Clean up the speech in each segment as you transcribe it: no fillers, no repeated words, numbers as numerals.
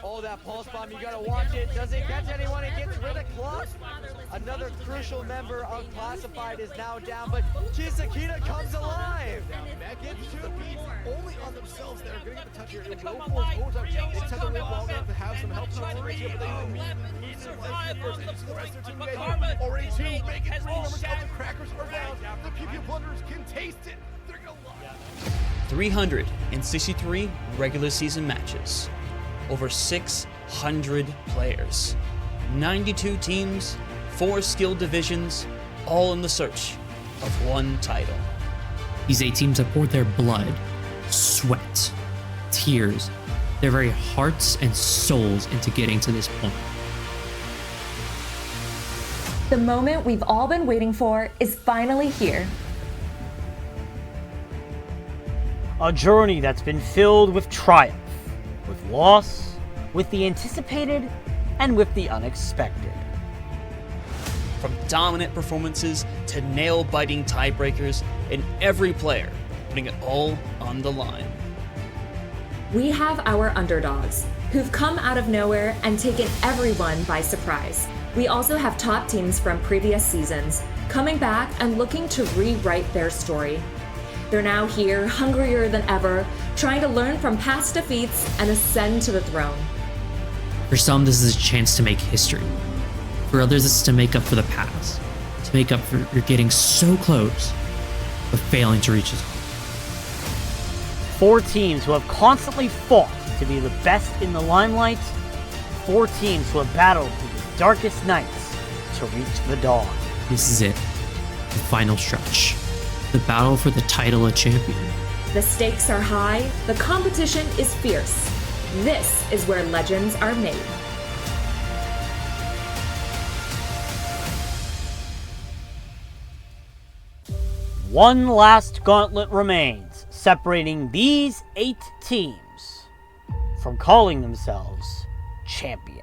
Oh, that pulse bomb, you gotta watch it. Does it catch anyone? It gets rid of Club. Another crucial member of Classified is now down, but Chisakita comes alive. That gets the beats only on themselves. They're going to get the touch here. It will force overtime. They just have to wait long enough to have some help right here, but they need to survive first. And the rest of their team already two. Make it 3 numbers out. The crackers are down. The PP Plunderers can taste it. They're going to love it. 363 regular season matches. Over 600 players, 92 teams, 4 skill divisions, all in the search of one title. These 8 teams have poured their blood, sweat, tears, their very hearts and souls into getting to this point. The moment we've all been waiting for is finally here. A journey that's been filled with triumph, with loss, with the anticipated, and with the unexpected. From dominant performances to nail-biting tiebreakers, and every player putting it all on the line. We have our underdogs, who've come out of nowhere and taken everyone by surprise. We also have top teams from previous seasons, coming back and looking to rewrite their story. They're now here, hungrier than ever, trying to learn from past defeats and ascend to the throne. For some, this is a chance to make history. For others, it's to make up for the past. To make up for getting so close, but failing to reach it. 4 teams who have constantly fought to be the best in the limelight. 4 teams who have battled through the darkest nights to reach the dawn. This is it. The final stretch. The battle for the title of champion. The stakes are high, the competition is fierce. This is where legends are made. One last gauntlet remains, separating these 8 teams from calling themselves champions.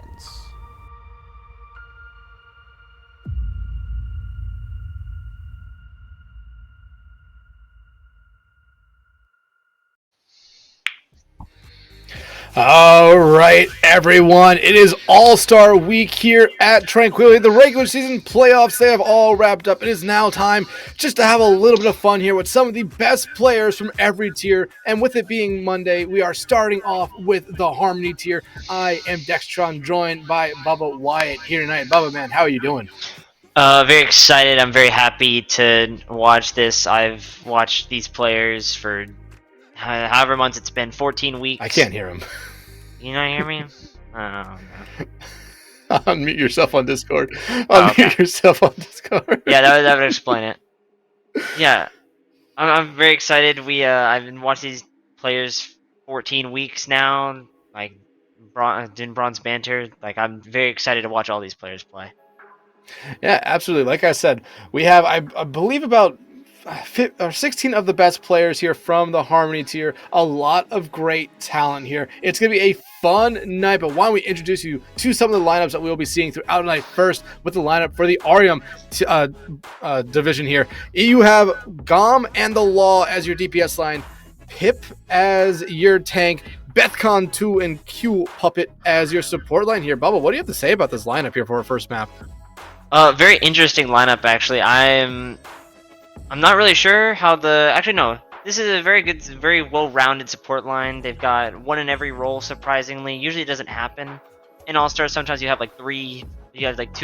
All right, everyone. It is All-Star Week here at Tranquility. The regular season playoffs, they have all wrapped up. It is now time just to have a little bit of fun here with some of the best players from every tier. And with it being Monday, we are starting off with the Harmony tier. I am Dexatron, joined by Bubbawyatt here tonight. Bubba, man, how are you doing? Very excited. I'm very happy to watch this. I've watched these players for however months it's been, 14 weeks. I can't hear him. You not hear me? Oh, no. Unmute yourself on Discord. Unmute yourself on Discord. Yeah, that would explain it. Yeah, I'm very excited. I've been watching these players 14 weeks now. Like, doing bronze banter. Like, I'm very excited to watch all these players play. Yeah, absolutely. Like I said, we have, I believe, about 16 of the best players here from the Harmony tier. A lot of great talent here. It's going to be a fun night, but why don't we introduce you to some of the lineups that we'll be seeing throughout the night. First, with the lineup for the Arium division here. You have Gom and the Law as your DPS line, Pip as your tank, Bethcon 2 and Q Puppet as your support line here. Bubba, what do you have to say about this lineup here for our first map? Very interesting lineup, actually. I'm not really sure how actually, no. This is a very good, very well-rounded support line. They've got one in every role, surprisingly. Usually it doesn't happen in All-Stars. Sometimes you have like 2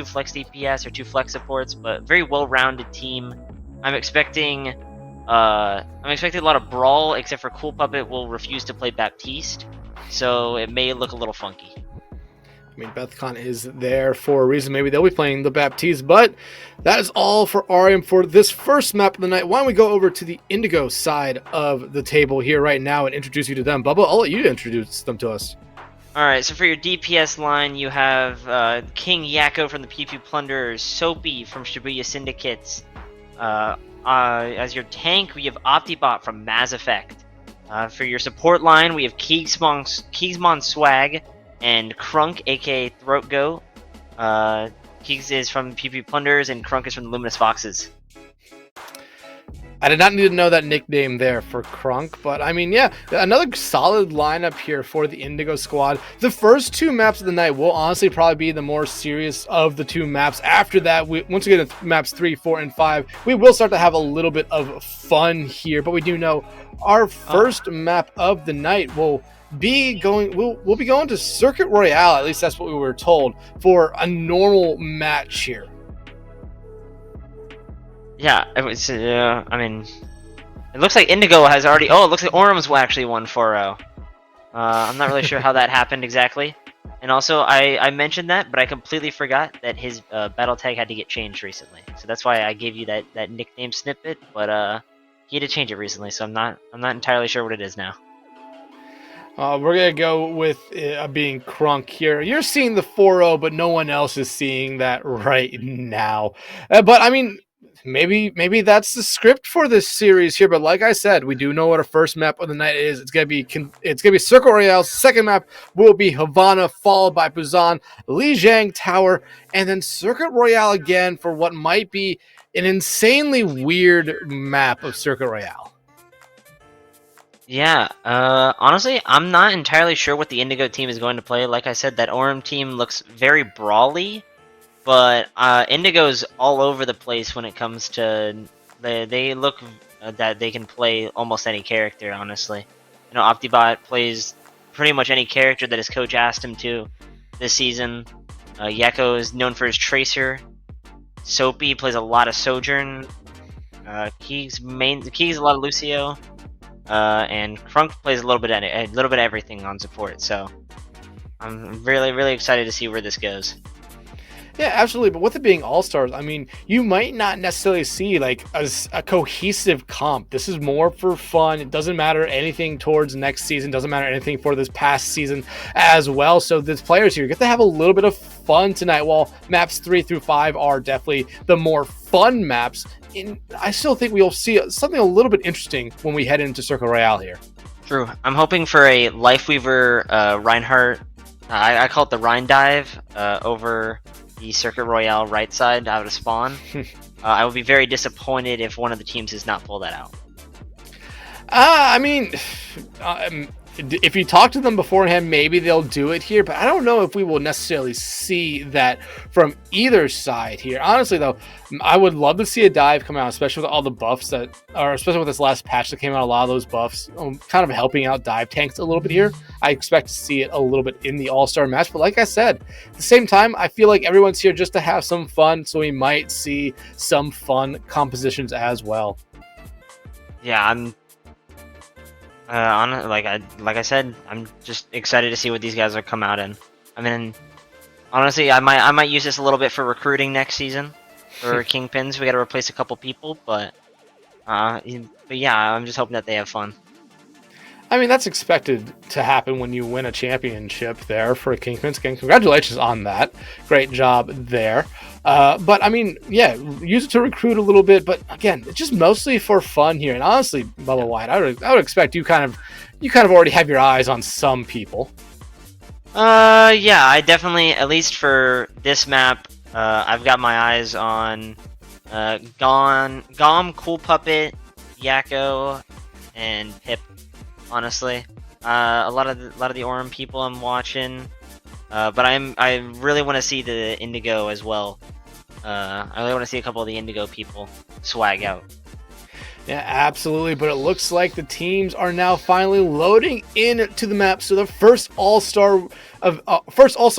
flex DPS or 2 flex supports, but very well-rounded team. I'm expecting a lot of brawl, except for Cool Puppet will refuse to play Baptiste, so it may look a little funky. I mean, Bethcon is there for a reason. Maybe they'll be playing the Baptiste, but that is all for Arium for this first map of the night. Why don't we go over to the Indigo side of the table here right now and introduce you to them. Bubba, I'll let you introduce them to us. Alright, so for your DPS line, you have King Yakko from the PP Plunderers, Soapy from Shibuya Syndicates. As your tank, we have Optibot from Mass Effect. For your support line, we have Keegsmon Swag and Crunk, aka Throat Goat. Keegs is from PP Plunderers and Crunk is from the Luminous Foxes. I did not need to know that nickname there for Crunk, but I mean, yeah, another solid lineup here for the Indigo squad. The first two maps of the night will honestly probably be the more serious of the two maps. After that, once we get to maps 3, 4, and 5, we will start to have a little bit of fun here, but we do know our first map of the night will be going we'll be going to Circuit Royale. At least that's what we were told, for a normal match here. Yeah, it was, I mean, it looks like Indigo has already, it looks like Orum's actually won 4-0. I'm not really sure how that happened exactly. And also, I mentioned that, but I completely forgot that his battle tag had to get changed recently. So that's why I gave you that nickname snippet, but he had to change it recently, so I'm not entirely sure what it is now. We're going to go with being Crunk here. You're seeing the 4-0, but no one else is seeing that right now. But, I mean, maybe that's the script for this series here. But like I said, we do know what our first map of the night is. It's going to be Circle Royale. Second map will be Havana, followed by Busan, Lijiang Tower, and then Circuit Royale again for what might be an insanely weird map of Circuit Royale. Yeah, honestly, I'm not entirely sure what the Indigo team is going to play. Like I said, that Orum team looks very brawly, but Indigo's all over the place when it comes to... They look that they can play almost any character, honestly. You know, Optibot plays pretty much any character that his coach asked him to this season. Yakko is known for his Tracer. Soapy plays a lot of Sojourn. Keegs a lot of Lucio. And Crunk plays a little bit of everything on support, so I'm really excited to see where this goes. Yeah, absolutely. But with it being all-stars, I mean, you might not necessarily see like a cohesive comp. This is more for fun. It doesn't matter anything towards next season. Doesn't matter anything for this past season as well. So these players here get to have a little bit of fun tonight. While maps 3 through 5 are definitely the more fun maps, I still think we'll see something a little bit interesting when we head into Circle Royale here. True. I'm hoping for a Lifeweaver Reinhardt. I call it the Rhine Dive over the Circuit Royale right side out of spawn. I would be very disappointed if one of the teams does not pull that out. I mean, if you talk to them beforehand, maybe they'll do it here, but I don't know if we will necessarily see that from either side here. Honestly, though, I would love to see a dive come out, especially with all the buffs especially with this last patch that came out, a lot of those buffs, kind of helping out dive tanks a little bit here. I expect to see it a little bit in the All-Star match, but like I said, at the same time, I feel like everyone's here just to have some fun, so we might see some fun compositions as well. Yeah, I'm like I said, I'm just excited to see what these guys will come out in. I mean, honestly, I might use this a little bit for recruiting next season for Kingpins. We got to replace a couple people, but yeah, I'm just hoping that they have fun. I mean, that's expected to happen when you win a championship there for Kingpins. Again, congratulations on that. Great job there. But I mean, yeah, use it to recruit a little bit. But again, it's just mostly for fun here. And honestly, Bubbawyatt, I would expect you kind of already have your eyes on some people. Yeah, I definitely, at least for this map, I've got my eyes on Gom, Cool Puppet, Yakko, and Pip. Honestly, a lot of the Orum people I'm watching, but I really want to see the Indigo as well. I really want to see a couple of the Indigo people swag out. Yeah, absolutely. But it looks like the teams are now finally loading into the map. So the first All-Star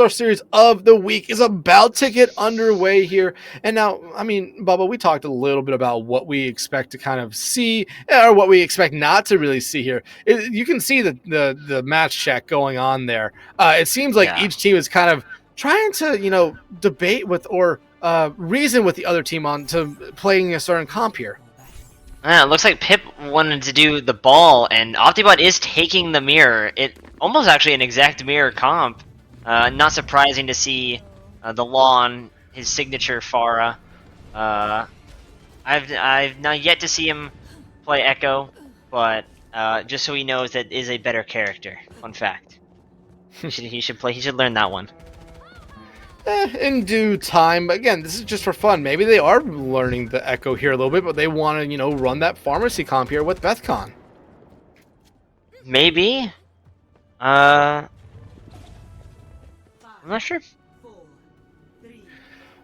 series of the week is about to get underway here. And now, I mean, Bubba, we talked a little bit about what we expect to kind of see, or what we expect not to really see here. You can see the match check going on there. It seems like each team is kind of trying to, you know, debate with or reason with the other team on to playing a certain comp here. It looks like Pip wanted to do the ball, and Optibot is taking the mirror. It almost actually an exact mirror comp. Not surprising to see the law on his signature Pharah. I've not yet to see him play Echo, but just so he knows that is a better character. Fun fact. He should learn that one. In due time. Again, this is just for fun. Maybe they are learning the Echo here a little bit, but they want to, you know, run that pharmacy comp here with Bethcon. Maybe. I'm not sure.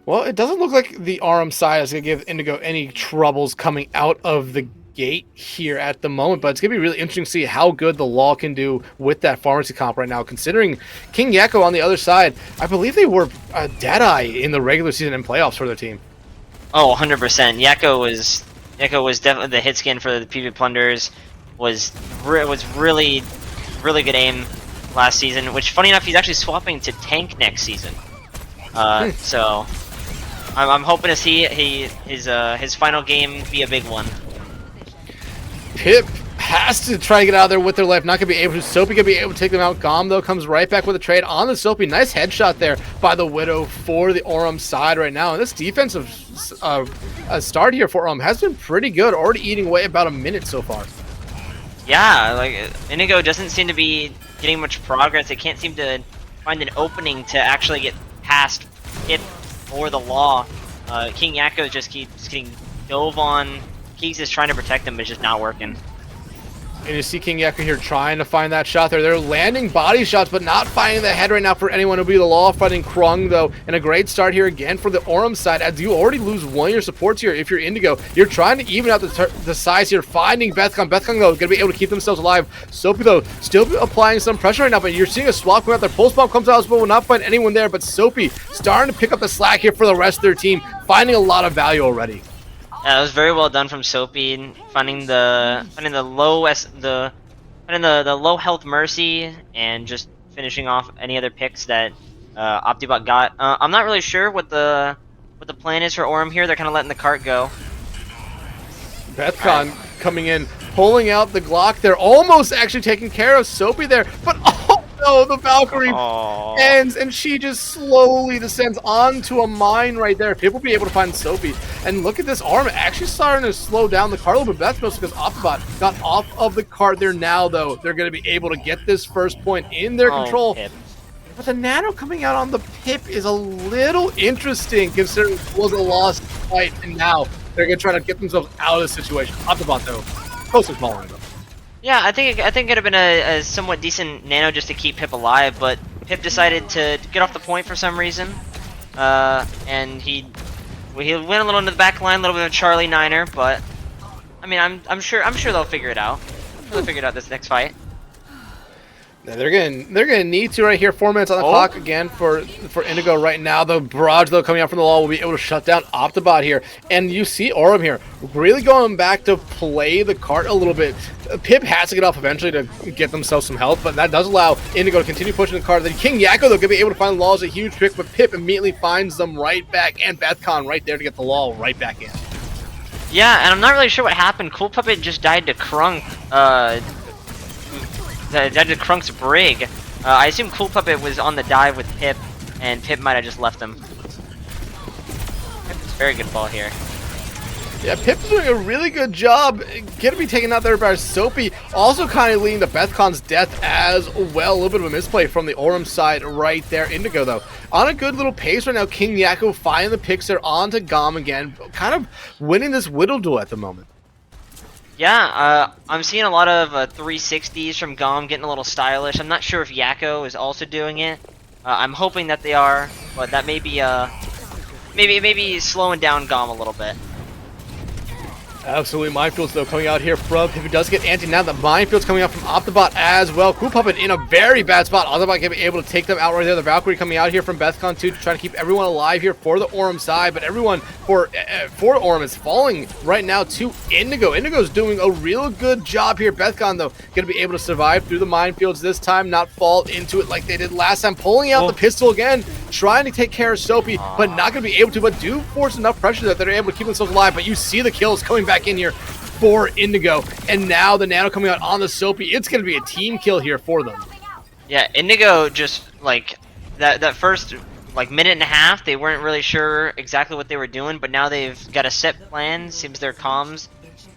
Well, it doesn't look like the RM side is going to give Indigo any troubles coming out of the gate here at the moment, but it's going to be really interesting to see how good the Law can do with that pharmacy comp right now, considering King Yakko on the other side, I believe they were Deadeye in the regular season and playoffs for their team. Oh, 100%. Yakko was definitely the hit skin for the PV Plunders, was really good aim last season, which funny enough, he's actually swapping to tank next season. So I'm hoping to see his final game be a big one. Pip has to try to get out of there with their life. Not going to be able to. Soapy going to be able to take them out. Gom, though, comes right back with a trade on the Soapy. Nice headshot there by the Widow for the Aurum side right now. And this defensive start here for Aurum has been pretty good. Already eating away about a minute so far. Yeah, like, Inigo doesn't seem to be getting much progress. They can't seem to find an opening to actually get past Pip or the Law. King Yakko just keeps getting dove on. Keeks is trying to protect him, but it's just not working. And you see King Yakko here trying to find that shot there. They're landing body shots, but not finding the head right now for anyone. It'll be the Law fighting Krung, though. And a great start here again for the Aurum side, as you already lose one of your supports here if you're Indigo. You're trying to even out the size here, finding Bethcon. Bethcon, though, going to be able to keep themselves alive. Soapy, though, still applying some pressure right now, but you're seeing a swap coming out there. Pulse Bomb comes out as well, will not find anyone there, but Soapy starting to pick up the slack here for the rest of their team, finding a lot of value already. Yeah, it was very well done from Soapy, finding the low health Mercy and just finishing off any other picks that Optibot got. I'm not really sure what the plan is for Aurum here. They're kind of letting the cart go. Bethcon coming in, pulling out the Glock. They're almost actually taking care of Soapy there, but oh no, the Valkyrie ends, and she just slowly descends onto a mine right there. People will be able to find Soapy. And look at this arm actually starting to slow down the cart a little bit. That's mostly because Optibot got off of the cart there now, though. They're going to be able to get this first point in their control. Pip. But the nano coming out on the Pip is a little interesting, considering it was a lost fight, and now they're going to try to get themselves out of the situation. Optibot, though, close to following them. Yeah, I think it could have been a somewhat decent nano just to keep Pip alive, but Pip decided to get off the point for some reason, and he went a little into the back line, a little bit of a Charlie Niner, but I mean, I'm sure they'll figure it out. They'll figure it out this next fight. Now they're gonna need to right here. 4 minutes on the clock again for Indigo right now. The barrage, though, coming out from the wall will be able to shut down Optibot here. And you see Aurum here really going back to play the cart a little bit. Pip has to get off eventually to get themselves some health, but that does allow Indigo to continue pushing the cart. Then King Yakko, though, gonna be able to find Law as a huge pick, but Pip immediately finds them right back, and Bethcon right there to get the Law right back in. Yeah, and I'm not really sure what happened. Cool Puppet just died to Krunk. Died to Krunk's Brig. I assume Cool Puppet was on the dive with Pip, and Pip might have just left him. Very good ball here. Yeah, Pip's doing a really good job. Gonna be taken out there by Soapy. Also kind of leading to Bethcon's death as well. A little bit of a misplay from the Aurum side right there. Indigo, though, on a good little pace right now. King Yakko finding the picks there onto Gom again. Kind of winning this Whittle duel at the moment. Yeah, I'm seeing a lot of 360s from Gom, getting a little stylish. I'm not sure if Yakko is also doing it. I'm hoping that they are, but that may be maybe slowing down Gom a little bit. Absolutely, minefields though coming out here from Hippy does get anti. Now the minefields coming out from Optibot as well. Cool Puppet in a very bad spot. Optibot can be able to take them out right there. The Valkyrie coming out here from Bethcon too to try to keep everyone alive here for the Aurum side, but everyone for Aurum is falling right now to Indigo. Indigo's doing a real good job here. Bethcon though going to be able to survive through the minefields this time, not fall into it like they did last time. Pulling out the pistol again, trying to take care of Soapy, but not going to be able to, but do force enough pressure that they're able to keep themselves alive. But you see the kills coming back in here for Indigo, and now the Nano coming out on the Soapy. It's going to be a team kill here for them. Yeah, Indigo just like that first like minute and a half, they weren't really sure exactly what they were doing, but now they've got a set plan. Seems their comms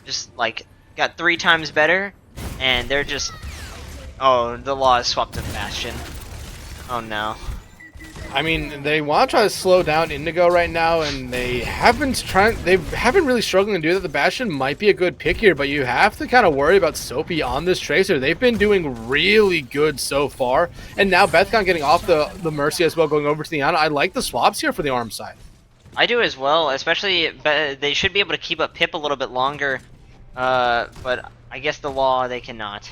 just like got 3 times better, and they're just, oh, the Law has swapped to Bastion. Oh no. I mean, they want to try to slow down Indigo right now, and they haven't really struggling to do that. The Bastion might be a good pick here, but you have to kind of worry about Soapy on this Tracer. They've been doing really good so far, and now Bethcon getting off the Mercy as well, going over to the Ana. I like the swaps here for the Aurum side. I do as well, especially they should be able to keep up Pip a little bit longer, but I guess the Law, they cannot.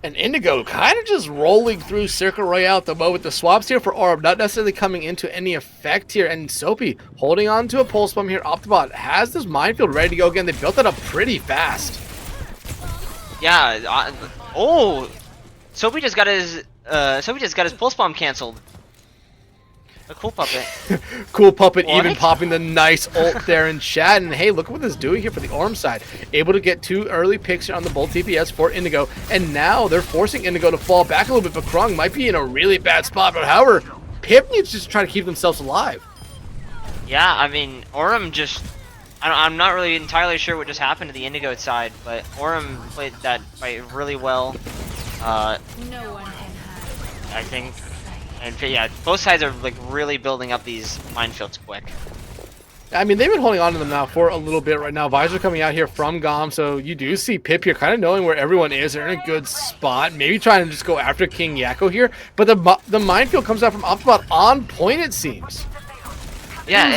And Indigo kind of just rolling through Circle Royale at the moment. The swaps here for Aurum not necessarily coming into any effect here. And Soapy holding on to a pulse bomb here. Optibot has this minefield ready to go again. They built that up pretty fast. Yeah. Oh, Soapy just got his pulse bomb canceled. A Cool Puppet. Cool Puppet What? even popping the nice ult there in chat. And hey, look at what this is doing here for the Aurum side. Able to get 2 early picks here on the Bolt TPS for Indigo. And now they're forcing Indigo to fall back a little bit. But Krung might be in a really bad spot. But however, Pip needs to just try to keep themselves alive. Yeah, I mean, Aurum just... I'm not really entirely sure what just happened to the Indigo side, but Aurum played that fight really well. I think... And yeah, both sides are like really building up these minefields quick. I mean, they've been holding on to them now for a little bit right now. Visor coming out here from Gom, so you do see Pip here kind of knowing where everyone is. They're in a good spot. Maybe trying to just go after King Yakko here. But the minefield comes out from Optibot on point, it seems. Yeah,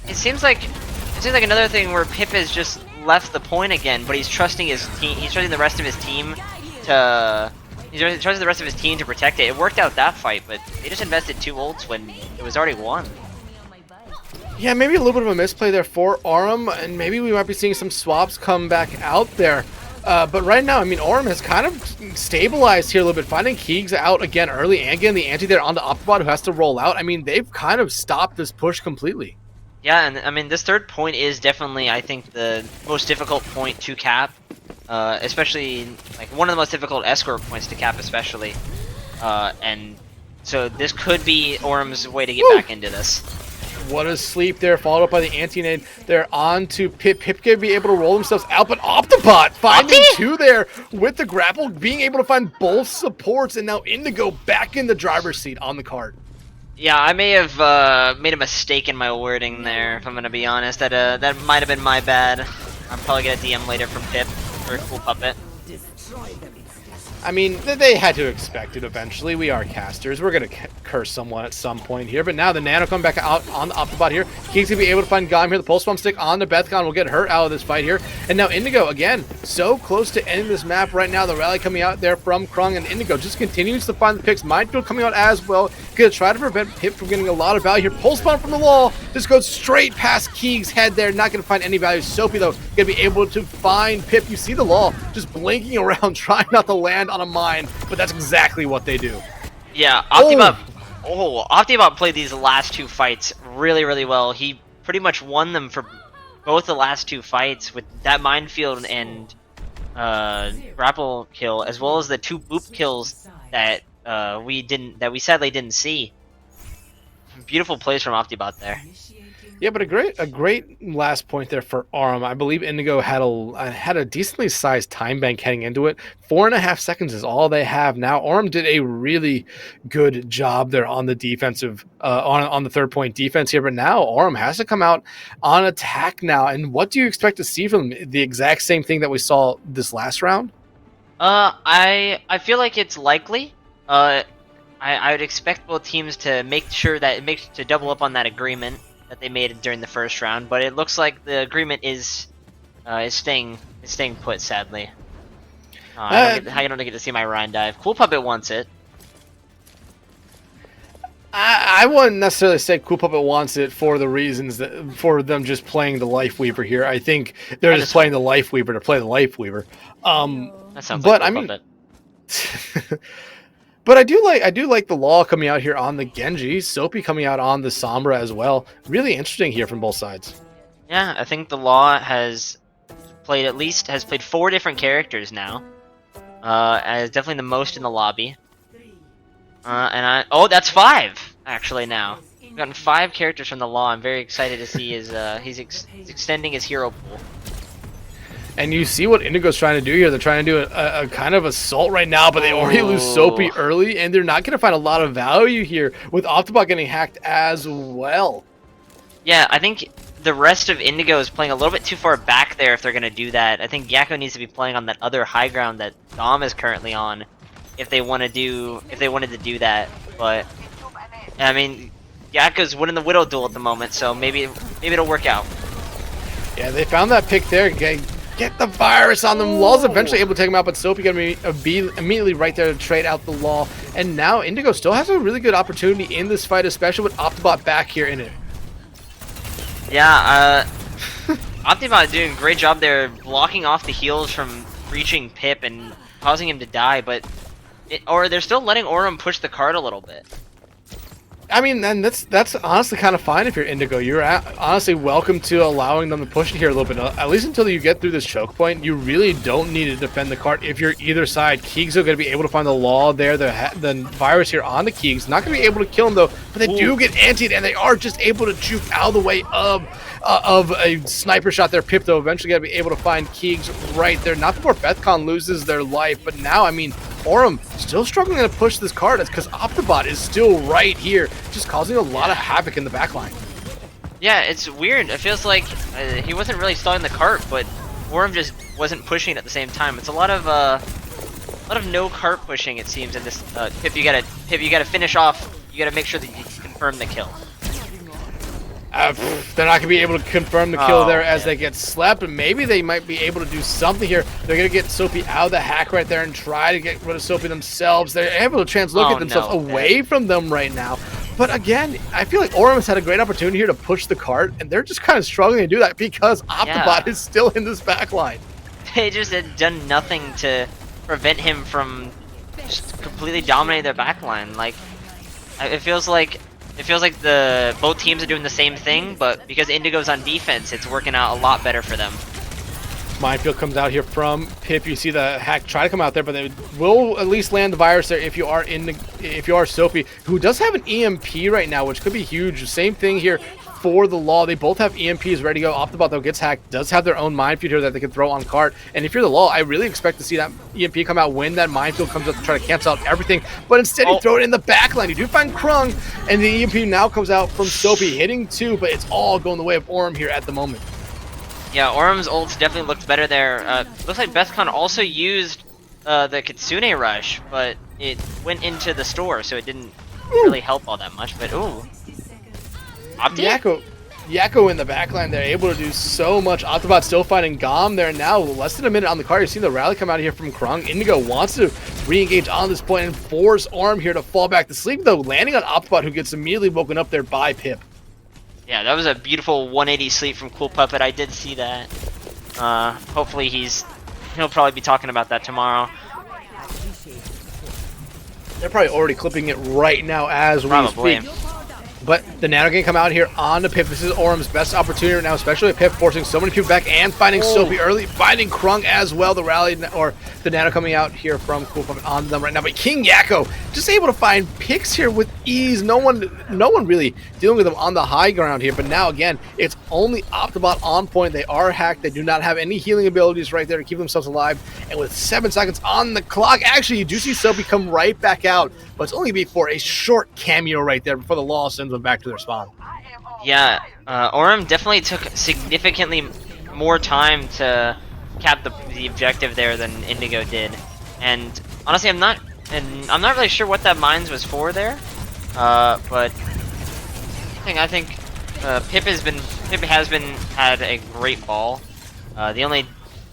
it seems like another thing where Pip has just left the point again, but he's trusting his team. He's trusting the rest of his team to... He's trusting the rest of his team to protect it. It worked out that fight, but they just invested 2 ults when it was already won. Yeah, maybe a little bit of a misplay there for Aurum, and maybe we might be seeing some swaps come back out there. But right now, I mean, Aurum has kind of stabilized here a little bit, finding Keegs out again early, and getting the anti there onto Optibot, who has to roll out. I mean, they've kind of stopped this push completely. Yeah, and I mean, this 3rd point is definitely, I think, the most difficult point to cap. Especially, like, one of the most difficult escort points to cap, especially. And so this could be Aurum's way to get back into this. What a sleep there, followed up by the anti-nade. They're on to Pip. Pip can be able to roll themselves out, but Optibot finding 2 there with the grapple, being able to find both supports, and now Indigo back in the driver's seat on the cart. Yeah, I may have made a mistake in my wording there, if I'm gonna be honest. That might have been my bad. I'm probably gonna DM later from Pip. Or Cool Puppet. I mean, they had to expect it eventually. We are casters. We're going to curse someone at some point here. But now the Nano coming back out on the Optibot here. King's going to be able to find Gom here. The Pulse Bomb Stick on the Bethcon will get her out of this fight here. And now Indigo, again, so close to ending this map right now. The rally coming out there from Krung, and Indigo just continues to find the picks. Minefield coming out as well. Going to try to prevent Pip from getting a lot of value here. Pulse Bomb from the wall. Just goes straight past Keeg's head there. Not going to find any value. Soapy, though, going to be able to find Pip. You see the Law just blinking around, trying not to land on a mine. But that's exactly what they do. Yeah, Optibot. Optibot played these last 2 fights really, really well. He pretty much won them for both the last 2 fights with that minefield and grapple kill, as well as the 2 boop kills that we sadly didn't see. Beautiful plays from Optibot there. Yeah, but a great last point there for Aurum. I believe Indigo had a decently sized time bank heading into it. 4.5 seconds is all they have now. Aurum did a really good job there on the defensive, on the 3rd point defense here. But now Aurum has to come out on attack now. And what do you expect to see from them? The exact same thing that we saw this last round? I feel like it's likely. I would expect both teams to make sure that to double up on that agreement. that they made during the first round, but it looks like the agreement is staying put. Sadly, I don't get to see my Rhine dive. Cool Puppet wants it. I wouldn't necessarily say Cool Puppet wants it for the reasons that for them just playing the Life Weaver here. I think they're just playing the Life Weaver to play the Life Weaver. That sounds but like Cool I mean, Puppet. but I do like the Law coming out here on the Genji, Soapy coming out on the Sombra as well. Really interesting here from both sides. Yeah, I think the Law has played 4 different characters now. As definitely the most in the lobby. That's 5 actually now. We've gotten 5 characters from the Law. I'm very excited to see he's extending his hero pool. And you see what Indigo's trying to do here. They're trying to do a kind of assault right now, but they already lose Soapy early, and they're not going to find a lot of value here with Octobot getting hacked as well. Yeah, I think the rest of Indigo is playing a little bit too far back there if they're going to do that. I think Yakko needs to be playing on that other high ground that Dom is currently on if they wanted to do that. But I mean, Yakko's winning the Widow duel at the moment, so maybe it'll work out. Yeah, they found that pick there. Get the virus on them. Law's eventually able to take him out, but Soapy gonna be immediately right there to trade out the Law. And now Indigo still has a really good opportunity in this fight, especially with Octobot back here in it. Yeah, Octobot doing a great job there, blocking off the heals from reaching Pip and causing him to die, but they're still letting Aurum push the card a little bit. I mean, then that's honestly kind of fine if you're Indigo. You're honestly welcome to allowing them to push it here a little bit. At least until you get through this choke point, you really don't need to defend the cart if you're either side. Keegs are going to be able to find the Law there. The virus here on the Keegs. Not going to be able to kill him, though, but they do get antied, and they are just able to juke out of the way of a sniper shot there. Pip, though, eventually going to be able to find Keegs right there. Not before Bethcon loses their life, but now, I mean, Aurum still struggling to push this card because Octobot is still right here, just causing a lot of havoc in the backline. Yeah, it's weird. It feels like he wasn't really stalling the cart, but Aurum just wasn't pushing at the same time. It's a lot of no cart pushing, it seems, in this. Pip, you gotta finish off. You gotta make sure that you confirm the kill. They're not going to be able to confirm the kill there as they get slapped, but maybe they might be able to do something here. They're going to get Soapy out of the hack right there and try to get rid of Soapy themselves. They're able to translook themselves away from them right now. But again, I feel like Aurum has had a great opportunity here to push the cart, and they're just kind of struggling to do that because Octobot is still in this backline. They just had done nothing to prevent him from just completely dominating their backline. Like, it feels like both teams are doing the same thing, but because Indigo's on defense, it's working out a lot better for them. Minefield comes out here from Pip. You see the hack try to come out there, but they will at least land the virus there if you are Soapy, who does have an EMP right now, which could be huge. Same thing here for the Law. They both have EMPs ready to go. Octobot, though, gets hacked, does have their own minefield here that they can throw on cart. And if you're the Law, I really expect to see that EMP come out when that minefield comes up to try to cancel out everything. But instead, you throw it in the backline. You do find Krung, and the EMP now comes out from Soapy, hitting 2, but it's all going the way of Aurum here at the moment. Yeah, Aurum's ults definitely looked better there. Looks like Bethcon also used the Kitsune Rush, but it went into the store, so it didn't really help all that much. But Yakko in the backline, they're able to do so much. Octobot still finding Gom there now. Less than a minute on the card. You see the rally come out here from Krung. Indigo wants to re-engage on this point and force Aurum here to fall back to sleep, though, landing on Octobot, who gets immediately woken up there by Pip. Yeah, that was a beautiful 180 sleep from Cool Puppet. I did see that. Hopefully he'll probably be talking about that tomorrow. They're probably already clipping it right now as we speak. But the Nano can come out here on the Pip. This is Aurum's best opportunity right now, especially with Pip forcing so many people back and finding Soapy early, finding Krung as well. The rally, or the Nano coming out here from Cool Puppet on them right now. But King Yakko just able to find picks here with ease. No one really dealing with them on the high ground here. But now, again, it's only Octobot on point. They are hacked. They do not have any healing abilities right there to keep themselves alive. And with 7 seconds on the clock, actually, you do see Soapy come right back out. But it's only going to be for a short cameo right there before the Law sends them back to their spawn. Yeah, Aurum definitely took significantly more time to cap the objective there than Indigo did. And honestly, I'm not really sure what that mines was for there. But I think Pip has had a great ball.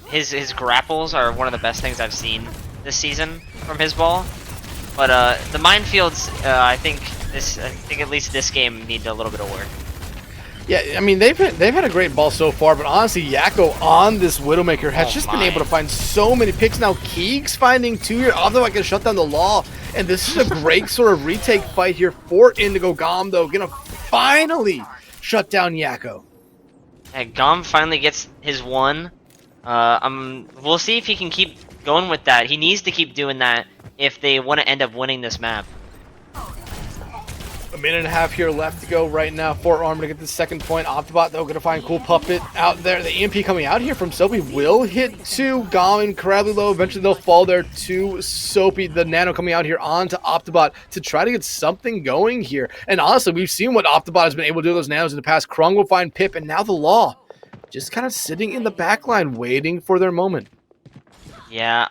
His grapples are one of the best things I've seen this season from his ball. But the minefields, I think at least this game need a little bit of work. Yeah, I mean they've had a great ball so far, but honestly, Yakko on this Widowmaker has just been able to find so many picks. Now Keeg's finding 2 here, although I can shut down the Law, and this is a great sort of retake fight here for Indigo. Gom though gonna finally shut down Yakko. Yeah, Gom finally gets his one. We'll see if he can keep going with that. He needs to keep doing that if they want to end up winning this map. A minute and a half here left to go right now for Arm to get the second point. Optibot though gonna find Cool Puppet out there. The EMP coming out here from Soapy will hit to Gom incredibly low. Eventually they'll fall there to Soapy. The Nano coming out here onto Optibot to try to get something going here. And honestly, we've seen what Optibot has been able to do with those Nanos in the past. Krung will find Pip, and now the Law just kind of sitting in the back line waiting for their moment. Yeah,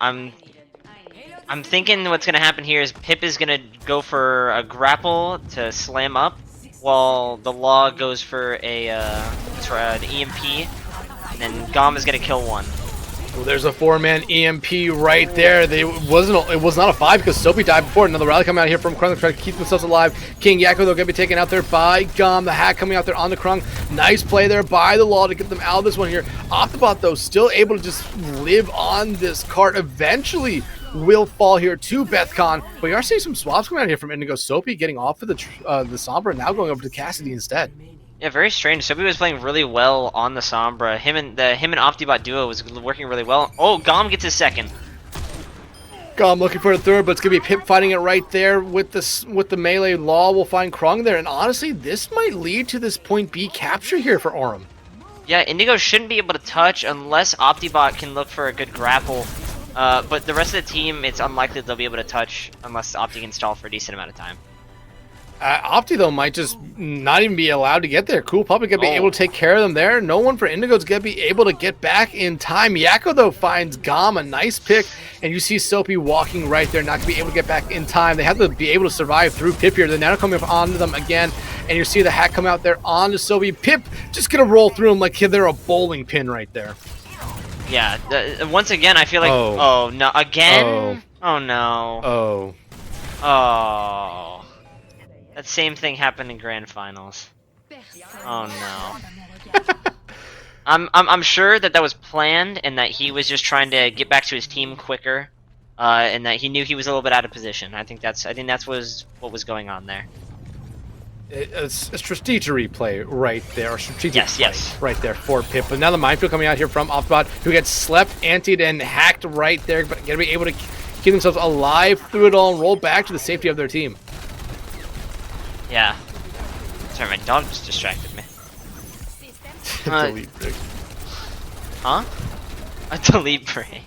I'm thinking what's gonna happen here is Pip is gonna go for a grapple to slam up, while the Law goes for an EMP, and then Gom is gonna kill one. Well, there's a 4-man EMP right there. It was not a 5 because Soapy died before. Another rally coming out here from Krung trying to keep themselves alive. King Yakko, they're going to be taken out there by Gom. The hack coming out there on the Krung. Nice play there by the Law to get them out of this one here. Optibot, though, still able to just live on this cart. Eventually will fall here to Bethcon. But we are seeing some swaps coming out here from Indigo. Soapy getting off of the Sombra, now going over to Cassidy instead. Yeah, very strange. Soapy was playing really well on the Sombra. Him and Optibot duo was working really well. Oh, Gom gets his second. Gom looking for a third, but it's gonna be Pip fighting it right there with the melee. Law will find Krung there, and honestly, this might lead to this point B capture here for Aurum. Yeah, Indigo shouldn't be able to touch unless Optibot can look for a good grapple. But the rest of the team, it's unlikely they'll be able to touch unless Opti can stall for a decent amount of time. Opti, though, might just not even be allowed to get there. Cool Puppet gonna be able to take care of them there. No one for Indigo's gonna be able to get back in time. Yakko, though, finds Gom, a nice pick, and you see Soapy walking right there, not gonna be able to get back in time. They have to be able to survive through Pip here. They're now coming up onto them again, and you see the hack come out there onto Soapy. Pip just gonna roll through them like they're a bowling pin right there. Yeah, once again, I feel like... Oh, no, again? Oh no. Oh. That same thing happened in Grand Finals. Oh no. I'm sure that was planned and that he was just trying to get back to his team quicker, and that he knew he was a little bit out of position. I think that's what was going on there. It's a strategery play right there, or strategic play right there for Pip. But now the minefield coming out here from Optibot, who gets slept, antied, and hacked right there, but gonna be able to keep themselves alive through it all and roll back to the safety of their team. Yeah. Sorry, my dog just distracted me. Delete break. Huh? A delete break.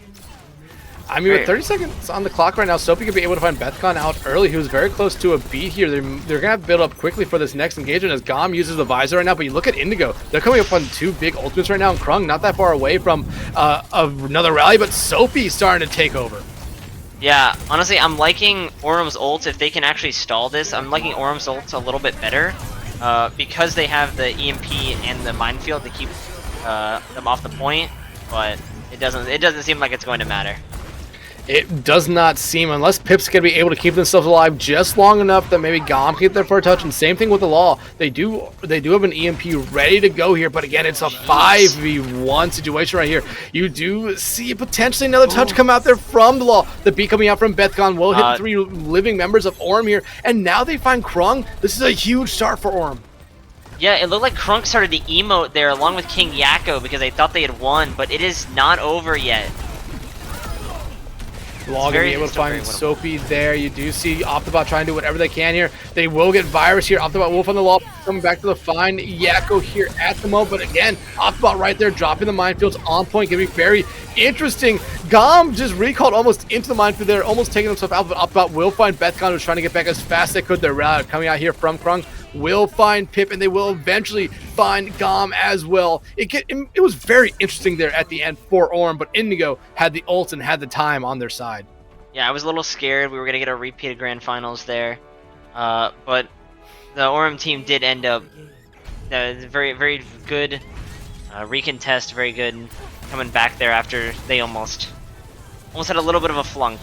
I mean, with 30 seconds on the clock right now, Soapy could be able to find Bethcon out early. He was very close to a beat here. They're going to have to build up quickly for this next engagement as Gom uses the visor right now. But you look at Indigo. They're coming up on 2 big ultimates right now. And Krung not that far away from another rally. But Soapy's starting to take over. Yeah, honestly, I'm liking Aurum's ult. If they can actually stall this, I'm liking Aurum's ult a little bit better. Because they have the EMP and the minefield to keep them off the point. But it doesn't seem like it's going to matter. It does not seem, unless Pip's going to be able to keep themselves alive just long enough that maybe Gom can get there for a touch. And same thing with the Law. They do have an EMP ready to go here, but again, it's a 5v1 situation right here. You do see potentially another touch come out there from the Law. The beat coming out from Bethcon will hit the 3 living members of Aurum here, and now they find Krung. This is a huge start for Aurum. Yeah, it looked like Krunk started the emote there along with King Yakko because they thought they had won, but it is not over yet. Law gonna be able to find Soapy there. You do see Optibot trying to do whatever they can here. They will get Virus here. Optibot will find the Law coming back to the find Yakko here at the moment. But again, Optibot right there dropping the minefields on point. Gonna be very interesting. Gom just recalled almost into the minefield there, almost taking himself out. But Optibot will find Bethcon, who's trying to get back as fast as they could. They're coming out here from Krung. Will find Pip, and they will eventually find Gom as well. It was very interesting there at the end for Aurum, but Indigo had the ult and had the time on their side. Yeah, I was a little scared we were going to get a repeat of Grand Finals there, but the Aurum team did end up very, very good recontest, very good coming back there after they almost had a little bit of a flunk.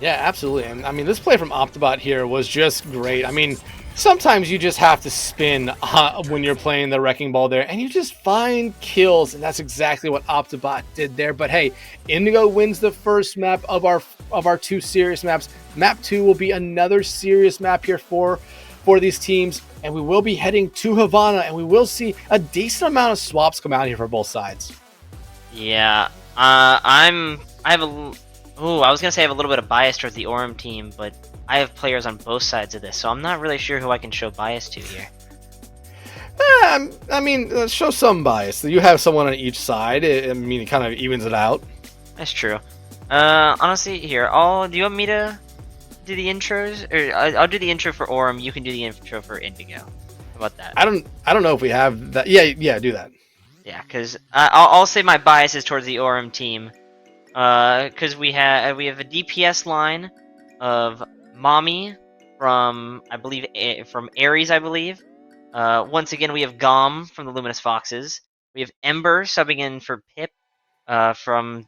Yeah, absolutely. And I mean, this play from Optibot here was just great. I mean, sometimes you just have to spin when you're playing the Wrecking Ball there, and you just find kills, and that's exactly what Optibot did there. But hey, Indigo wins the first map of our 2 serious maps. Map 2 will be another serious map here for these teams, and we will be heading to Havana, and we will see a decent amount of swaps come out here for both sides. Yeah, I was gonna say I have a little bit of bias towards the Orem team, but I have players on both sides of this, so I'm not really sure who I can show bias to here. I mean, show some bias. You have someone on each side. I mean, it kind of evens it out. That's true. Honestly, here, do you want me to do the intros? Or I'll do the intro for Orem. You can do the intro for Indigo. How about that? I don't know if we have that. Yeah, do that. Yeah, because I'll say my bias is towards the Orem team. Because we have a DPS line of Mommy from Ares, I believe. Once again, we have Gom from the Luminous Foxes. We have Ember subbing in for Pip from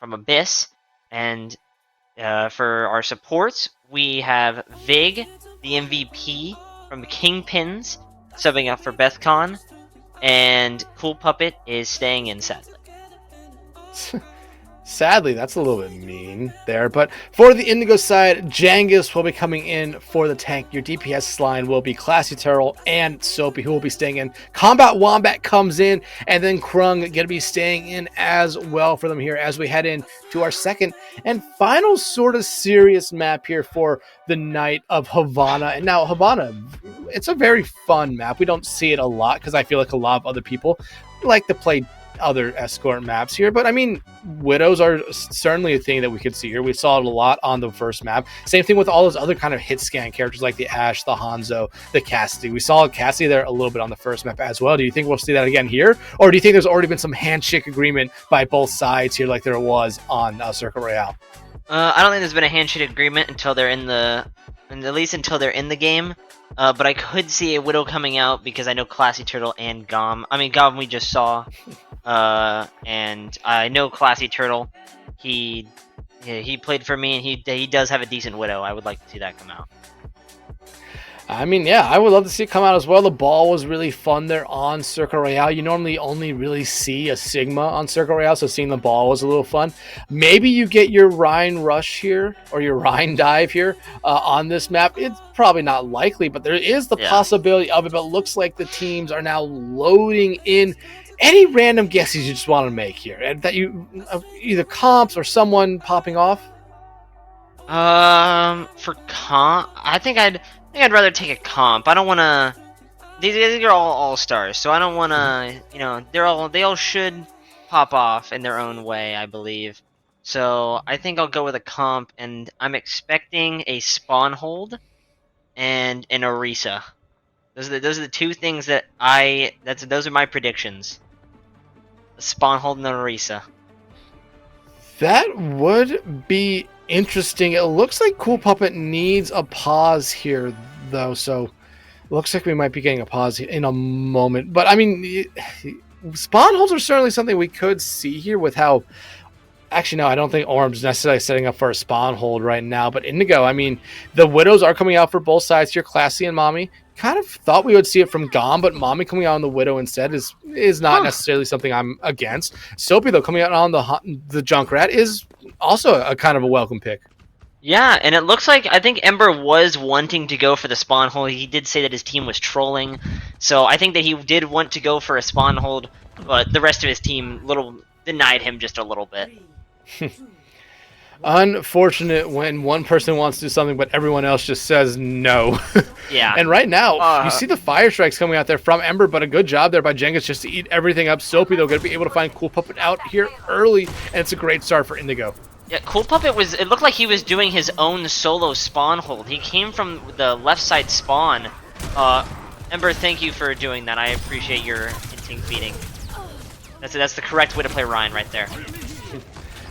Abyss, and for our supports, we have Vig, the MVP from the Kingpins, subbing up for Bethcon, and Cool Puppet is staying in sadly. Sadly, that's a little bit mean there. But for the Indigo side, Jangus will be coming in for the tank. Your DPS line will be Classy Turtle and Soapy, who will be staying in. Combat Wombat comes in, and then Krung going to be staying in as well for them here as we head in to our second and final sort of serious map here for the night of Havana. And now Havana, it's a very fun map. We don't see it a lot because I feel like a lot of other people like to play other escort maps here, but I mean, Widows are certainly a thing that we could see here. We saw it a lot on the first map. Same thing with all those other kind of hit scan characters like the Ashe, the Hanzo, the Cassidy. We saw Cassidy there a little bit on the first map as well. Do you think we'll see that again here, or do you think there's already been some handshake agreement by both sides here like there was on Circle Royale? I don't think there's been a handshake agreement until they're at least until they're in the game. But I could see a Widow coming out because I know Classy Turtle and Gom. I mean, Gom we just saw. And I know Classy Turtle. He played for me, and he does have a decent Widow. I would like to see that come out. I mean, yeah, I would love to see it come out as well. The ball was really fun there on Circle Royale. You normally only really see a Sigma on Circle Royale, so seeing the ball was a little fun. Maybe you get your Rhine Rush here, or your Rhine Dive here on this map. It's probably not likely, but there is the possibility of it. But it looks like the teams are now loading in. Any random guesses you just want to make here? And that you either comps or someone popping off? For comp, I think I'd rather take a comp. I don't want to. These are all stars, so I don't want to. You know, they all should pop off in their own way, I believe. So I think I'll go with a comp, and I'm expecting a Spawn Hold and an Orisa. Those are the two things that those are my predictions. A Spawn Hold and an Orisa. That would be interesting. It looks like Cool Puppet needs a pause here, though, so it looks like we might be getting a pause in a moment. But, I mean, Spawn Holds are certainly something we could see here with how... Actually, no, I don't think Orem's necessarily setting up for a Spawn Hold right now. But Indigo, I mean, the Widows are coming out for both sides here, Classy and Mommy. Kind of thought we would see it from Gom, but Mommy coming out on the Widow instead is not necessarily something I'm against. Soapy, though, coming out on the Junkrat is also a kind of a welcome pick. Yeah, and it looks like I think Ember was wanting to go for the Spawn Hold. He did say that his team was trolling, so I think that he did want to go for a Spawn Hold, but the rest of his team denied him just a little bit. Unfortunate when one person wants to do something but everyone else just says no. Yeah. And right now, you see the fire strikes coming out there from Ember, but a good job there by Jengus just to eat everything up. Soapy, though, going to be able to find Cool Puppet out here early, and it's a great start for Indigo. Yeah, Cool Puppet it looked like he was doing his own solo Spawn Hold. He came from the left side spawn. Ember, thank you for doing that. I appreciate your instinct feeding. That's the correct way to play Ryan right there.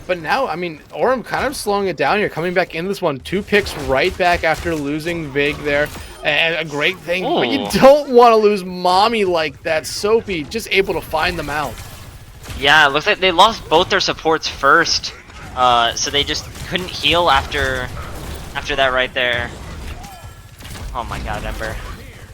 But now, I mean, Orem kind of slowing it down here, coming back in this one. 2 picks right back after losing Vig there. And a great thing, Ooh. but you don't want to lose Mommy like that. Soapy just able to find them out. Yeah, it looks like they lost both their supports first, so they just couldn't heal after that right there. Oh my god, Ember.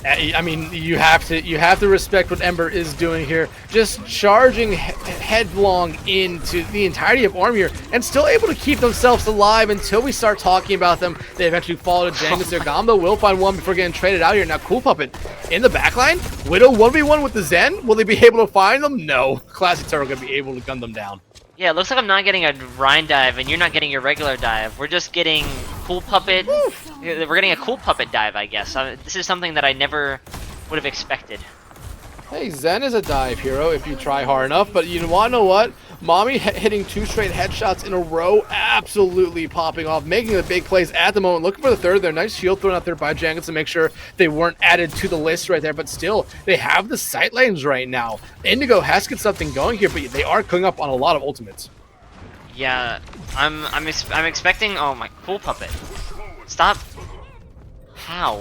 I mean, you have to respect what Ember is doing here, just charging headlong into the entirety of Orm here, and still able to keep themselves alive until we start talking about them. They eventually fall to Jangus. Their Gombo will find one before getting traded out here. Now Cool Puppet in the backline. Widow 1v1 with the Zen. Will they be able to find them? No. Classy Turtle gonna be able to gun them down. Yeah, it looks like I'm not getting a Rhine dive, and you're not getting your regular dive. We're just getting Cool Puppet. We're getting a Cool Puppet dive, I guess. This is something that I never would have expected. Hey, Zen is a dive hero if you try hard enough, but you want to know what? Mommy hitting 2 straight headshots in a row, absolutely popping off, making the big plays at the moment. Looking for the third there. Nice shield thrown out there by Jangus to make sure they weren't added to the list right there, but still, they have the sight lanes right now. Indigo has to get something going here, but they are cooking up on a lot of ultimates. Yeah, I'm expecting. Oh my, Cool Puppet! Stop. How?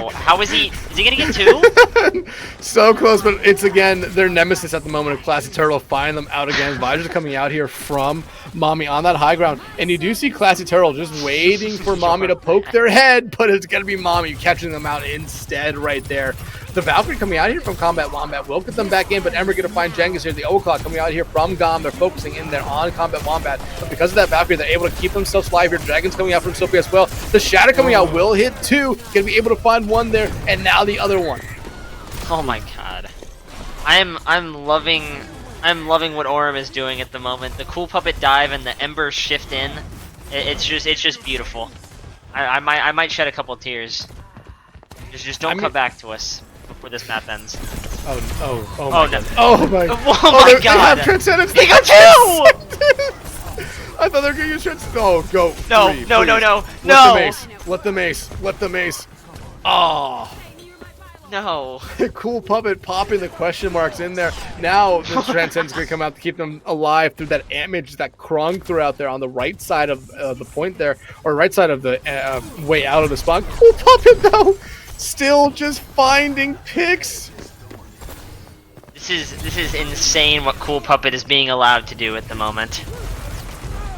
How is he? Is he gonna get 2? So close, but it's again their nemesis at the moment of Classy Turtle. Find them out again. Visors coming out here from Mommy on that high ground, and you do see Classy Turtle just waiting for Mommy to poke their head, but it's gonna be Mommy catching them out instead right there. The Valkyrie coming out here from Combat Wombat will get them back in, but Ember gonna find Jangus here. The O'Clock coming out here from Gom. They're focusing in there on Combat Wombat, but because of that Valkyrie, they're able to keep themselves alive here. Dragon's coming out from Sophie as well. The Shatter coming out will hit 2. Gonna be able to find 1 there, and now the other one. Oh my god. I'm loving what Orm is doing at the moment. The Cool Puppet dive and the Ember shift in. It's just beautiful. I might shed a couple tears. Just don't come back to us before this map ends. Oh my god. Oh my god. They have Transcendence. They got 2! I thought they were gonna use Transcendence. Oh, go. No, Three, no, please. no, no, Let no. them ace. Let them ace. Let them ace. Oh. No. Cool Puppet popping the question marks in there. Now the Transcendence is going to come out to keep them alive through that image that Krung threw out there on the right side of the point there, or right side of the way out of the spawn. Cool Puppet though, still just finding picks. This is insane what Cool Puppet is being allowed to do at the moment.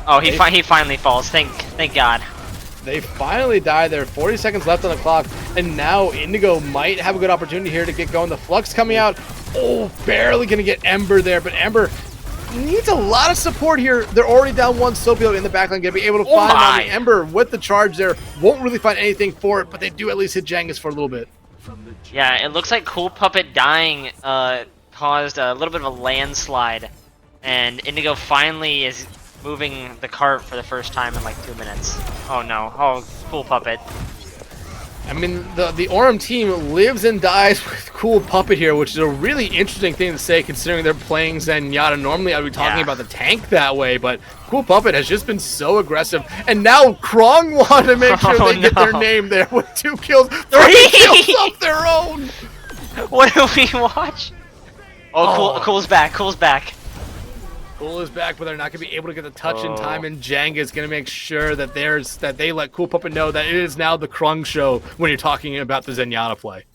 Oh, he finally falls. Thank God. They finally die there. 40 seconds left on the clock, and now Indigo might have a good opportunity here to get going. The Flux coming out. Oh, barely going to get Ember there, but Ember needs a lot of support here. They're already down 1. Sopio in the backline going to be able to find on the Ember with the charge there. Won't really find anything for it, but they do at least hit Jangus for a little bit. Yeah, it looks like Cool Puppet dying caused a little bit of a landslide, and Indigo finally is moving the cart for the first time in like 2 minutes. Oh no. Oh, Cool Puppet. I mean, the Orm team lives and dies with Cool Puppet here, which is a really interesting thing to say considering they're playing Zenyatta. Normally I'd be talking about the tank that way, but Cool Puppet has just been so aggressive. And now Krong wanted to make sure they get their name there with 2 kills. 3 kills of their own! What do we watch? Oh, Cool's back. Cool's back. Cool is back, but they're not going to be able to get the touch in time, and Jenga is going to make sure that they let Cool Puppet know that it is now the Krung show when you're talking about the Zenyatta play.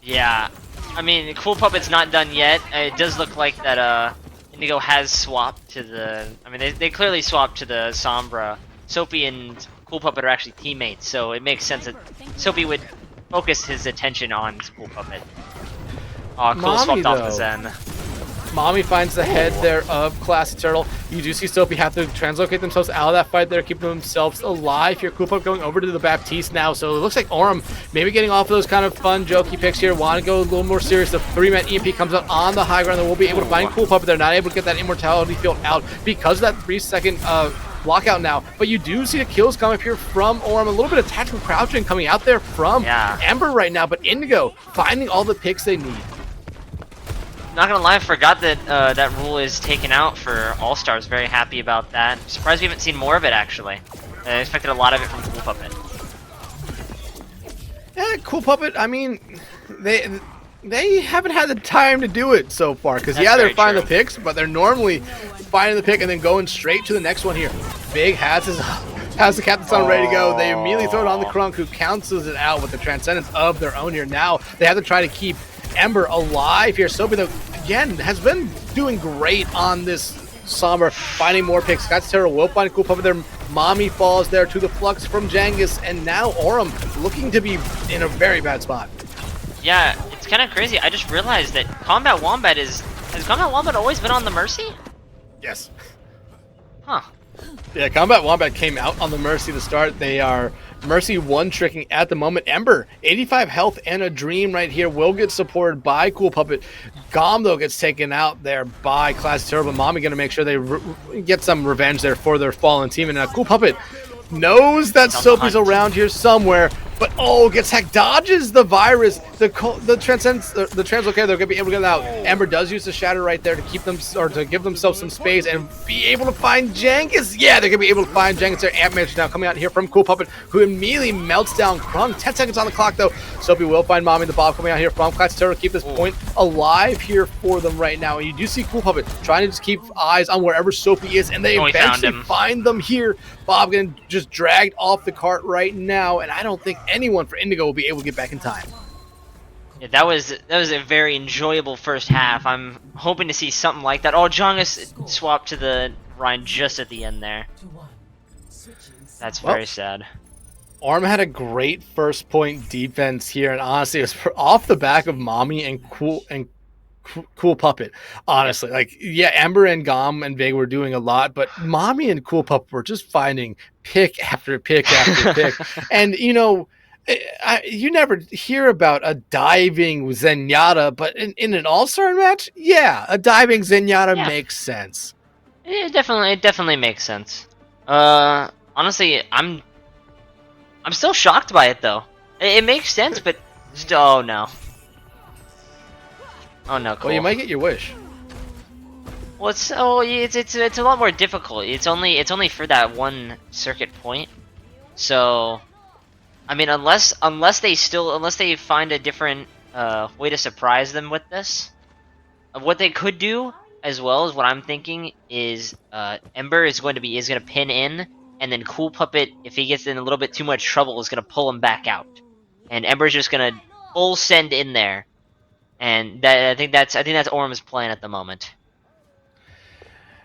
Yeah, I mean, Cool Puppet's not done yet. It does look like that Indigo has swapped to the... I mean, they clearly swapped to the Sombra. Soapy and Cool Puppet are actually teammates, so it makes sense that Soapy would focus his attention on Cool Puppet. Cool Mommy, swapped off the Zen. Mommy finds the head there of Classy Turtle. You do see Soapy have to translocate themselves out of that fight there, keeping themselves alive here. Cool Puppet going over to the Baptiste now, so it looks like Orm maybe getting off of those kind of fun, jokey picks here. Want to go a little more serious. The 3-man EMP comes out on the high ground, and we'll be able to find Cool Puppet. They're not able to get that immortality field out because of that 3-second lockout now. But you do see the kills come up here from Orm. A little bit of tactical crouching coming out there from Ember right now, but Indigo finding all the picks they need. Not gonna lie, I forgot that that rule is taken out for All-Stars. Very happy about that. Surprised we haven't seen more of it, actually. I expected a lot of it from Cool Puppet. Yeah, Cool Puppet, I mean, they haven't had the time to do it so far. Because, yeah, they're finding the picks, but they're normally finding the pick and then going straight to the next one here. Big Hats is has the Captain Sun ready to go. They immediately throw it on the Krunk, who cancels it out with the Transcendence of their own here. Now they have to try to keep Ember alive here. Soapy, though, again, has been doing great on this Somber, finding more picks. Scott's will find a cool puppet there. Mommy falls there to the Flux from Jangus, and now Aurum looking to be in a very bad spot. Yeah, it's kind of crazy. I just realized that Combat Wombat has Combat Wombat always been on the Mercy? Yes. Huh. Yeah, Combat Wombat came out on the Mercy to start. They are Mercy one-tricking at the moment. Ember, 85 health and a Dream right here, will get supported by Cool Puppet. Gom, though, gets taken out there by Class Terrible. Mommy going to make sure they get some revenge there for their fallen team. And Cool Puppet knows that Soapy's around here somewhere, but gets hacked, dodges the virus, the translocator. They're gonna be able to get it out. Ember does use the shatter right there to keep them, or to give themselves some space and be able to find Jangus. Yeah, they're gonna be able to find Jangus there. Amp Mage now coming out here from Cool Puppet, who immediately melts down Krung. 10 seconds on the clock though. Soapy will find Mommy the Bob coming out here from Class Terror to keep this point alive here for them right now. And you do see Cool Puppet trying to just keep eyes on wherever Soapy is, and they eventually find them here. Bob getting just dragged off the cart right now, and I don't think anyone for Indigo will be able to get back in time. Yeah, that was a very enjoyable first half. I'm hoping to see something like that. Oh, Jongus swapped to the Rhine just at the end there. That's very sad. Arm had a great first point defense here, and honestly, it was off the back of Mommy and Cool Puppet. Honestly, like, yeah, Ember and Gom and Vega were doing a lot, but Mommy and Cool Puppet were just finding pick after pick after pick. And you know, you never hear about a diving Zenyatta, but in an all-star match, yeah, a diving Zenyatta makes sense. It definitely makes sense. Honestly, I'm still shocked by it though. It makes sense, but still, oh no. Oh no, cool. Well, you might get your wish. Well, it's a lot more difficult. It's only for that one circuit point. So, I mean, unless they find a different way to surprise them with this, what they could do as well as what I'm thinking is Ember is going to pin in, and then Cool Puppet, if he gets in a little bit too much trouble, is going to pull him back out, and Ember's just going to full send in there. And I think that's Orm's plan at the moment.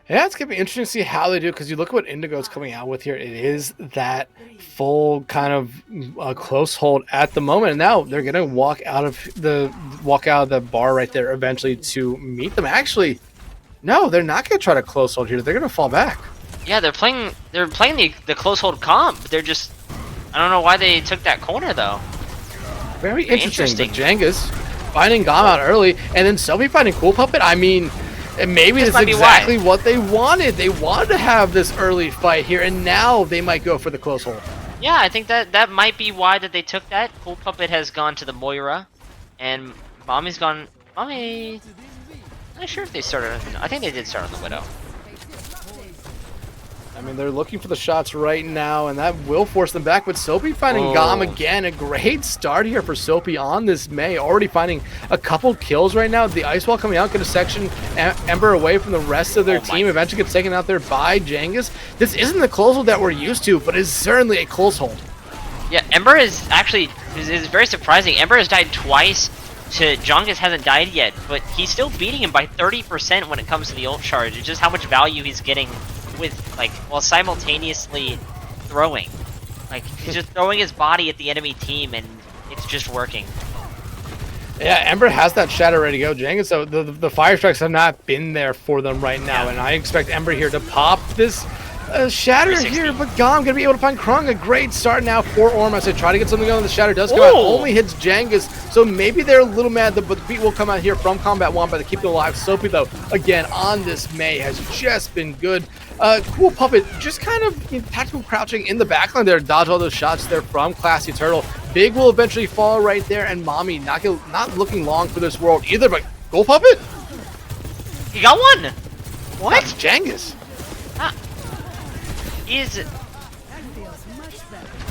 Yeah, it's gonna be interesting to see how they do, because you look at what Indigo's coming out with here. It is that full kind of close hold at the moment, and now they're gonna walk out of the bar right there eventually to meet them. Actually, no, they're not gonna try to close hold here. They're gonna fall back. Yeah, they're playing the close hold comp. They're just, I don't know why they took that corner though. Very interesting. But Jangus finding Gom out early, and then Soapy finding Cool Puppet. I mean, maybe that's exactly what they wanted. They wanted to have this early fight here, and now they might go for the close hold. Yeah, I think that might be why that they took that. Cool Puppet has gone to the Moira, and Mommy's gone. Mommy, I'm not sure if they started. I think they did start on the Widow. I mean, they're looking for the shots right now, and that will force them back. But Soapy finding Gom again. A great start here for Soapy on this May. Already finding a couple kills right now. The Ice Wall coming out, going to section Ember away from the rest of their team. Eventually gets taken out there by Jangus. This isn't the close hold that we're used to, but is certainly a close hold. Yeah, Ember is actually is very surprising. Ember has died twice. Jangus hasn't died yet, but he's still beating him by 30% when it comes to the ult charge. It's just how much value he's getting with, like, while simultaneously throwing. Like, he's just throwing his body at the enemy team, and it's just working. Yeah, Ember has that shatter ready to go. Jangus, so the fire strikes have not been there for them right now, and I expect Ember here to pop this shatter here, but Gom gonna be able to find Krung. A great start now for Orm as they try to get something going. The shatter does come out, only hits Jangus, so maybe they're a little mad, but the beat will come out here from Combat Wombat to keep them alive. Soapy, though, again on this May has just been good. Cool Puppet just kind of tactical crouching in the backline there, dodge all those shots there from Classy Turtle. Big will eventually fall right there, and Mommy not looking long for this world either, but Cool Puppet? He got one! What? That's Jangus.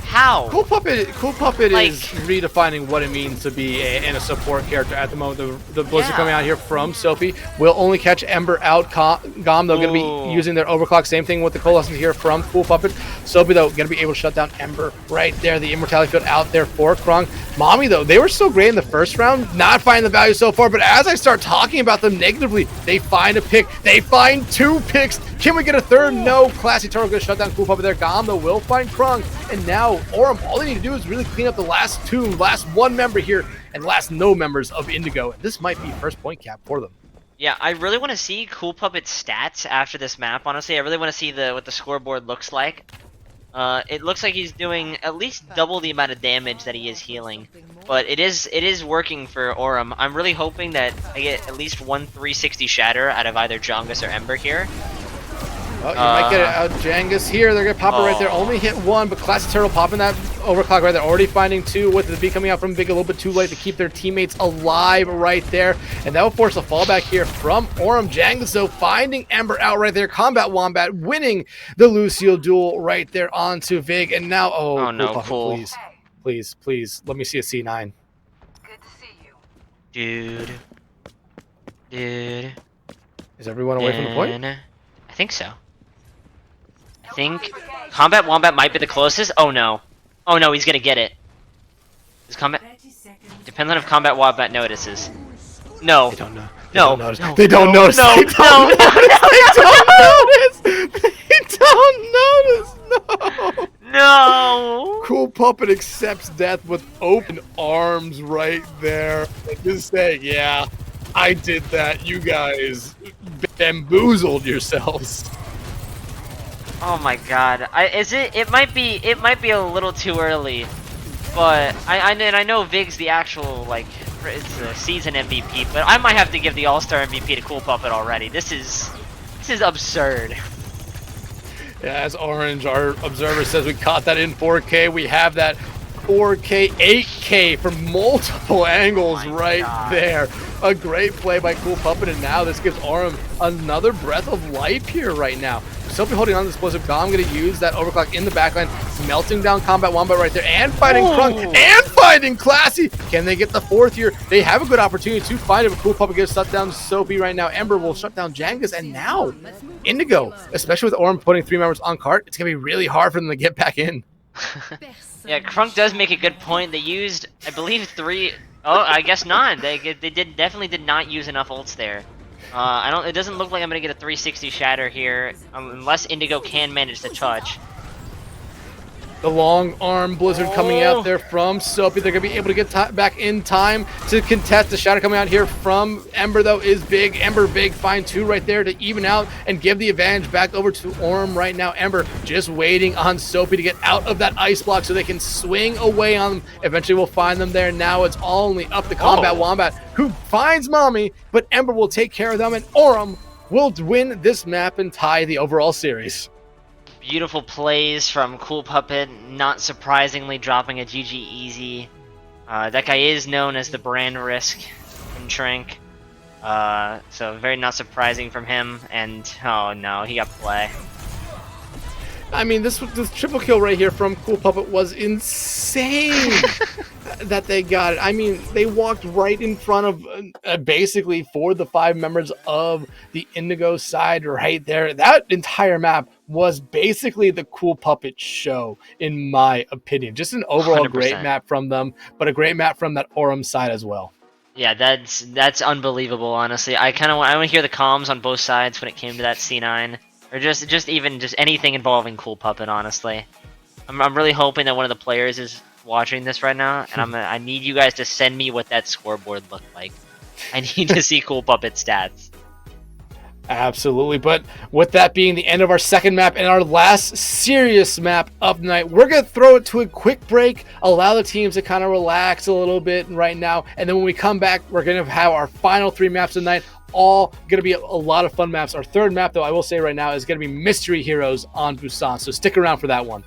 How? Cool Puppet like, is redefining what it means to be in a support character at the moment. The Blizzard coming out here from Soapy will only catch Ember out. Gom, they're going to be using their overclock. Same thing with the coalescence here from Cool Puppet. Soapy, though, going to be able to shut down Ember right there. The Immortality Field out there for Krung. Mommy, though, they were so great in the first round, not finding the value so far, but as I start talking about them negatively, they find a pick. They find 2 picks. Can we get a third? No. Classy Turtle going to shut down Cool Puppet there. Gom, though, will find Krung. And now Aurum, all they need to do is really clean up the last 1 member here, and last no members of Indigo. And this might be first point cap for them. Yeah, I really want to see Cool Puppet's stats after this map, honestly. I really want to see what the scoreboard looks like. It looks like he's doing at least double the amount of damage that he is healing. But it is working for Aurum. I'm really hoping that I get at least 1 360 shatter out of either Jongus or Ember here. Oh, you might get it out Jangus here. They're going to pop it right there. Only hit 1, but Classic Turtle popping that overclock right there. Already finding 2 with the B coming out from Big a little bit too late to keep their teammates alive right there. And that will force a fallback here from Aurum. Jangus, though, finding Ember out right there. Combat Wombat winning the Lucio duel right there onto Vig. And now, oh no, cool. Please, let me see a C9. Good to see you. Dude. Is everyone away from the point? I think so. I think Combat Wombat might be the closest. Oh no, he's gonna get it. Is Combat? Depends on if Combat Wombat notices. No. They don't know. They don't notice. They don't notice. No. No. Cool Puppet accepts death with open arms right there. And just saying, yeah, I did that. You guys bamboozled yourselves. Oh my god. It might be a little too early, but I know Vig's the actual, like, it's a season MVP, but I might have to give the All-Star MVP to Cool Puppet already. This is absurd. Yeah, as Orange, our observer, says we caught that in 4K. We have that 4K, 8K from multiple angles there. A great play by Cool Puppet, and now this gives Aurum another breath of life here right now. Soapy holding on to the explosive. Gom going to use that overclock in the backline, melting down Combat Wombat right there, and finding Krung, and finding Classy. Can they get the 4th here? They have a good opportunity to find it, but Cool Puppet gets shut down Soapy right now. Ember will shut down Jangus, and now Indigo, especially with Aurum putting 3 members on cart, it's going to be really hard for them to get back in. Yeah, Krunk does make a good point. They used, I believe, 3... Oh, I guess not. They definitely did not use enough ults there. It doesn't look like I'm gonna get a 360 shatter here, unless Indigo can manage to touch. The long arm blizzard coming out there from Soapy. They're going to be able to get back in time to contest. The shadow coming out here from Ember, though, is big. Ember big. Find 2 right there to even out and give the advantage back over to Aurum right now. Ember just waiting on Soapy to get out of that ice block so they can swing away on them. Eventually, we'll find them there. Now it's only up to Combat Wombat, who finds Mommy, but Ember will take care of them, and Aurum will win this map and tie the overall series. Beautiful plays from Cool Puppet, not surprisingly dropping a GG easy. That guy is known as the brand risk in Trank. So very not surprising from him, and oh no, he got play. I mean, this triple kill right here from Cool Puppet was insane that they got it. I mean, they walked right in front of basically 4 of the 5 members of the Indigo side right there. That entire map was basically the Cool Puppet show, in my opinion. Just an overall 100%. Great map from them, but a great map from that Aurum side as well. Yeah, that's unbelievable, honestly. I want to hear the comms on both sides when it came to that C9. Or just anything involving Cool Puppet, honestly. I'm really hoping that one of the players is watching this right now, and I need you guys to send me what that scoreboard looked like. I need to see Cool Puppet stats. Absolutely, but with that being the end of our second map and our last serious map of the night, we're going to throw it to a quick break, allow the teams to kind of relax a little bit right now, and then when we come back, we're going to have our final 3 maps of the night. All going to be a lot of fun maps. Our third map, though, I will say right now, is going to be Mystery Heroes on Busan, so stick around for that one.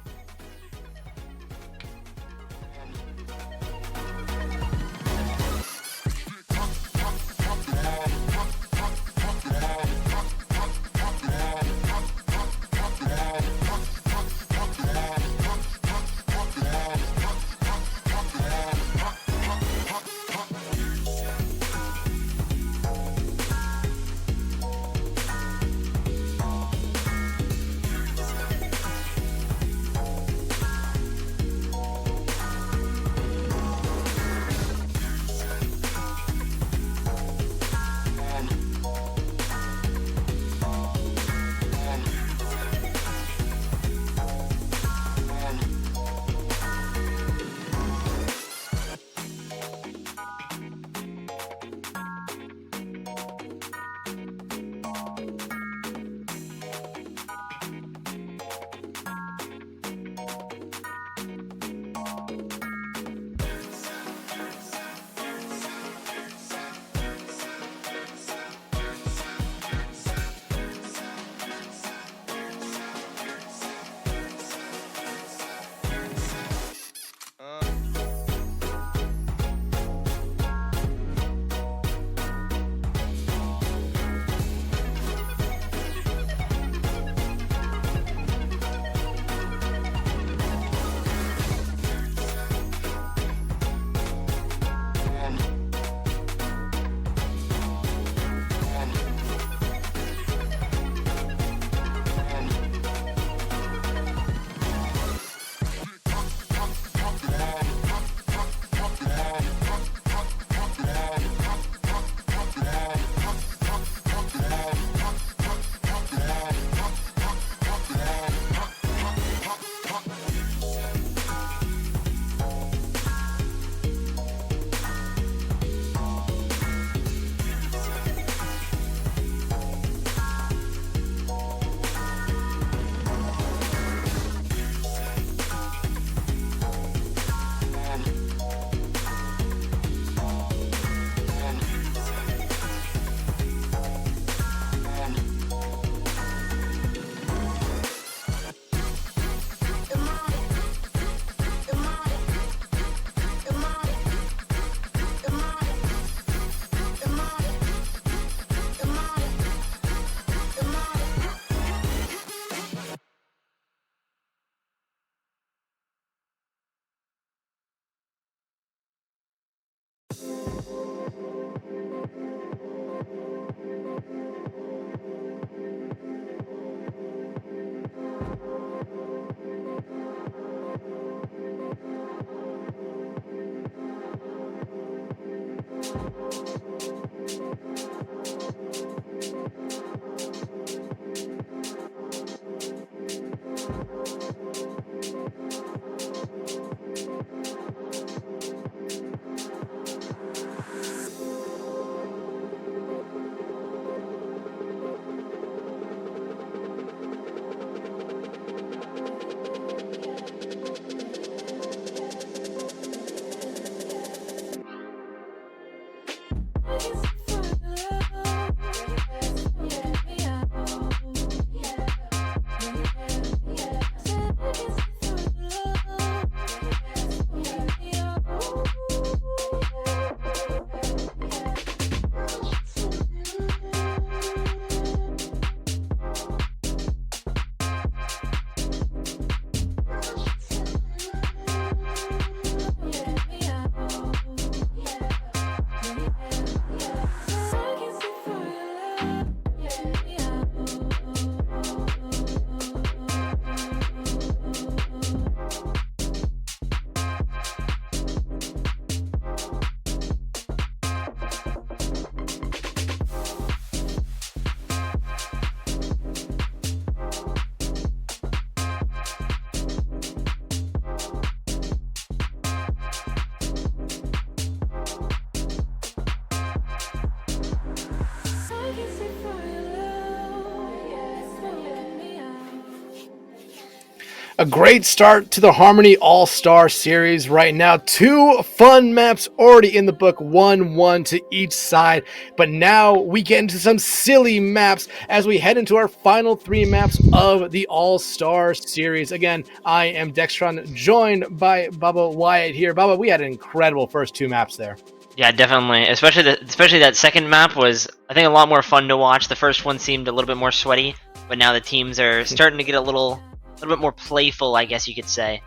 A great start to the Harmony All-Star Series right now. 2 fun maps already in the book, 1-1 to each side. But now we get into some silly maps as we head into our final 3 maps of the All-Star Series. Again, I am Dexatron, joined by Bubbawyatt here. Bubba, we had an incredible first 2 maps there. Yeah, definitely. Especially that second map was, I think, a lot more fun to watch. The first one seemed a little bit more sweaty, but now the teams are starting to get a little bit more playful, I guess you could say.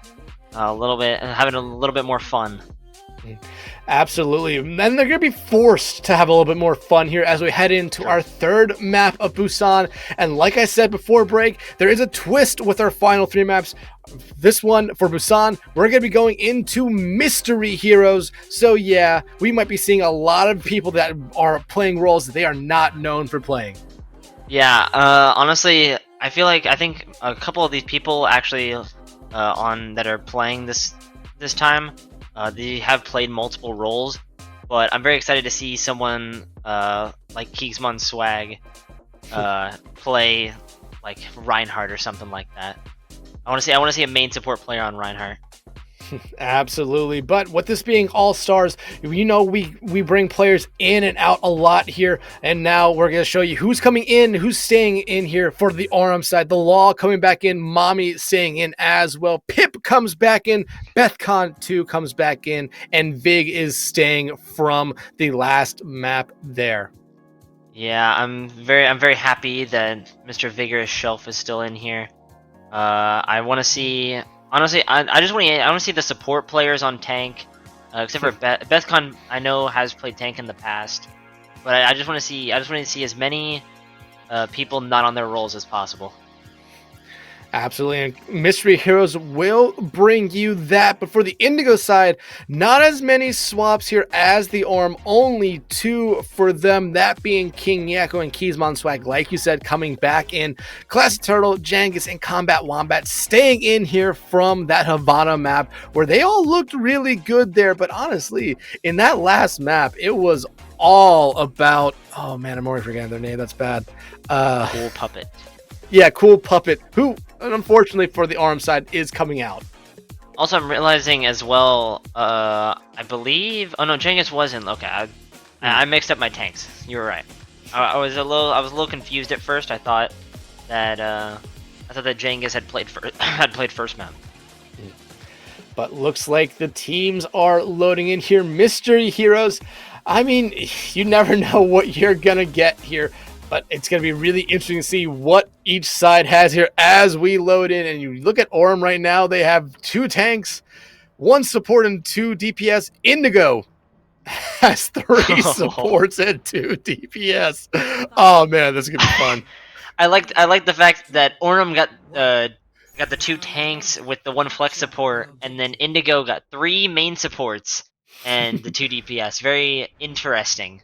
Having a little bit more fun. Absolutely. And then they're going to be forced to have a little bit more fun here as we head into our 3rd map of Busan. And like I said before break, there is a twist with our final 3 maps. This one for Busan, we're going to be going into mystery heroes. So yeah, we might be seeing a lot of people that are playing roles that they are not known for playing. Yeah, honestly, I think a couple of these people actually that are playing this time, they have played multiple roles, but I'm very excited to see someone like Keegsmon Swag play like Reinhardt or something like that. I want to see a main support player on Reinhardt. Absolutely. But with this being All-Stars, you know, we bring players in and out a lot here, and now we're going to show you who's coming in, who's staying in here for the Aurum side. The Law coming back in, Mommy staying in as well. Pip comes back in, Bethcon 2 comes back in, and Vig is staying from the last map there. Yeah, I'm very happy that Mr. Vigorous Shelf is still in here. I want to see. Honestly, I want to see the support players on tank, except for Bethcon. I know has played tank in the past, but I just want to see as many people not on their roles as possible. Absolutely, and Mystery Heroes will bring you that, but for the Indigo side, not as many swaps here as the Aurum, only 2 for them, that being King Yakko and Keegsmon Swag, like you said, coming back in. Classic Turtle, Jangus, and Combat Wombat staying in here from that Havana map, where they all looked really good there, but honestly, in that last map, it was all about, oh man, I'm already forgetting their name, that's bad. Cool Puppet. Yeah, Cool Puppet, who, unfortunately for the Aurum side, is coming out. Also, I'm realizing as well, I believe... Oh no, Jangus wasn't. Okay, I mixed up my tanks. You were right. I was a little confused at first. I thought that Jangus had played first map. But looks like the teams are loading in here. Mystery Heroes. I mean, you never know what you're gonna get here. But it's going to be really interesting to see what each side has here as we load in. And you look at Aurum right now, they have 2 tanks, 1 support and 2 DPS. Indigo has 3 supports and 2 DPS. Oh man, this is going to be fun. I like the fact that Aurum got the 2 tanks with the 1 flex support, and then Indigo got 3 main supports and the 2 DPS. Very interesting.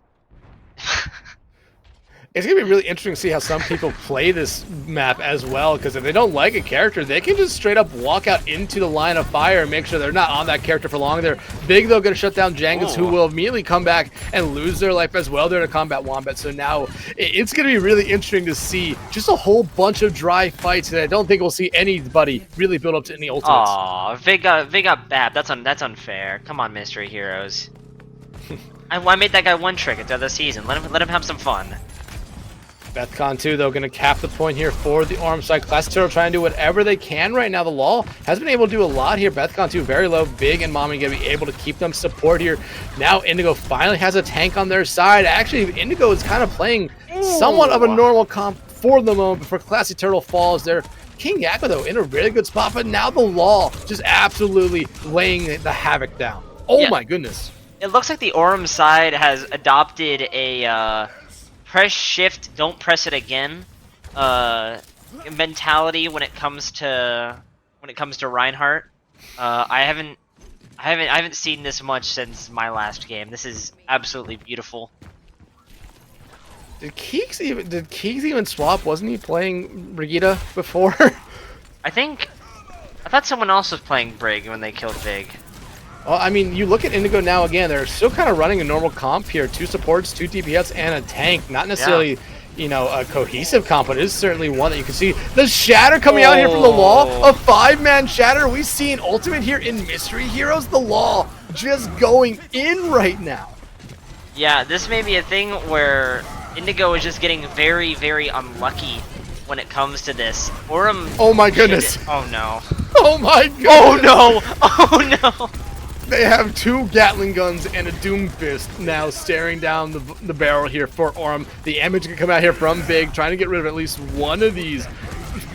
It's going to be really interesting to see how some people play this map as well, because if they don't like a character, they can just straight up walk out into the line of fire and make sure they're not on that character for long. They're big, though, going to shut down Jangus, who will immediately come back and lose their life as well. They're in a combat wombat, so now it's going to be really interesting to see just a whole bunch of dry fights, and I don't think we'll see anybody really build up to any ultimates. Aw, Vig got Bab. That's unfair. Come on, Mystery Heroes. I made that guy one trick at the other season. Let him have some fun. Bethcon 2, though, going to cap the point here for the Orm side. Classic Turtle trying to do whatever they can right now. The Law has been able to do a lot here. Bethcon 2 very low. Big and Mommy going to be able to keep them support here. Now Indigo finally has a tank on their side. Actually, Indigo is kind of playing somewhat of a normal comp for the moment before Classic Turtle falls there. King Yakko, though, in a really good spot, but now the Law just absolutely laying the havoc down. Oh my goodness. It looks like the Orm side has adopted a press shift, don't press it again mentality when it comes to Reinhardt. I haven't seen this much since my last game. This is absolutely beautiful. Did Keeks even swap? Wasn't he playing Brigitte before? I thought someone else was playing Brig when they killed Vig. Well, I mean, you look at Indigo now again, they're still kind of running a normal comp here. 2 supports, 2 DPS, and a tank. Not necessarily, you know, a cohesive comp, but it is certainly one that you can see. The Shatter coming out here from the Law. A 5-man Shatter. We've seen Ultimate here in Mystery Heroes. The Law just going in right now. Yeah, this may be a thing where Indigo is just getting very, very unlucky when it comes to this. Orm. Oh my goodness. Oh no. Oh my god. Oh no. Oh no. They have 2 Gatling guns and a Doomfist now staring down the barrel here for Orm. The damage can come out here from Big, trying to get rid of at least one of these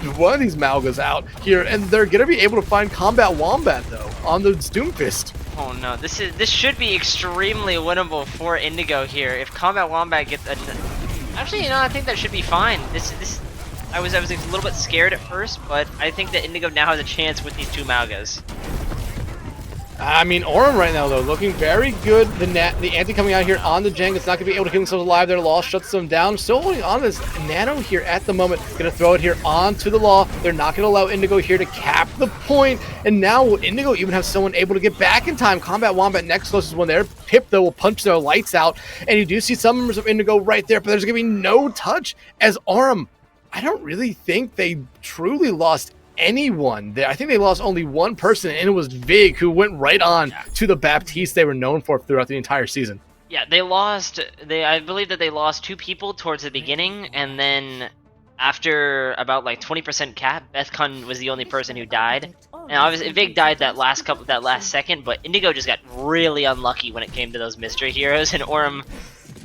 Malgas out here, and they're gonna be able to find Combat Wombat though on the Doomfist. Oh no, this should be extremely winnable for Indigo here. If Combat Wombat gets actually, you know, I think that should be fine. I was a little bit scared at first, but I think that Indigo now has a chance with these 2 Malgas. I mean, Orm right now, though, looking very good. The anti coming out here on the Jang. It's not going to be able to keep themselves alive. Their Law shuts them down. Still holding on to this Nano here at the moment. Going to throw it here onto the Law. They're not going to allow Indigo here to cap the point. And now will Indigo even have someone able to get back in time? Combat Wombat next closest one there. Pip, though, will punch their lights out. And you do see some members of Indigo right there, but there's going to be no touch as Orm. I don't really think they truly lost anyone there. I think they lost only one person, and it was Vig, who went right on to the Baptiste they were known for throughout the entire season. Yeah, I believe that they lost 2 people towards the beginning, and then after about like 20% cap, Bethcon was the only person who died. And obviously Vig died that last second, but Indigo just got really unlucky when it came to those Mystery Heroes, and Orm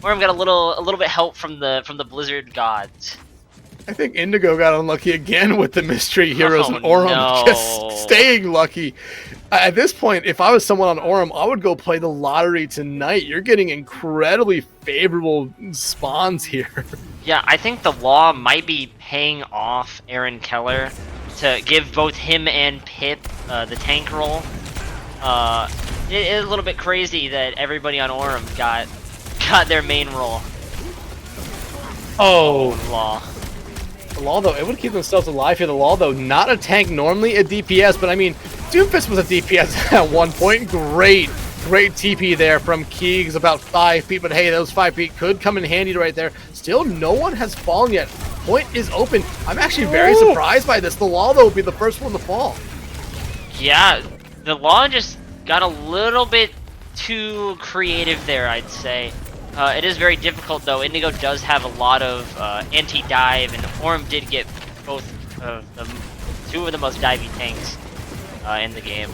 got a little bit help from the Blizzard gods. I think Indigo got unlucky again with the Mystery Heroes, and Orm just staying lucky. At this point, if I was someone on Orm, I would go play the lottery tonight. You're getting incredibly favorable spawns here. Yeah, I think the Law might be paying off Aaron Keller to give both him and Pip the tank role. It is a little bit crazy that everybody on Orm got their main role. Oh, Law. The Law, though, able to keep themselves alive here. The Law, though, not a tank, normally a DPS, but I mean, Doomfist was a DPS at one point. Great TP there from Keegs, about 5 feet, but hey, those 5 feet could come in handy right there. Still, no one has fallen yet. Point is open. I'm actually very surprised by this. The Law, though, will be the first one to fall. Yeah, the Law just got a little bit too creative there, I'd say. It is very difficult, though. Indigo does have a lot of anti-dive, and Orm did get both of them, 2 of the most divey tanks in the game.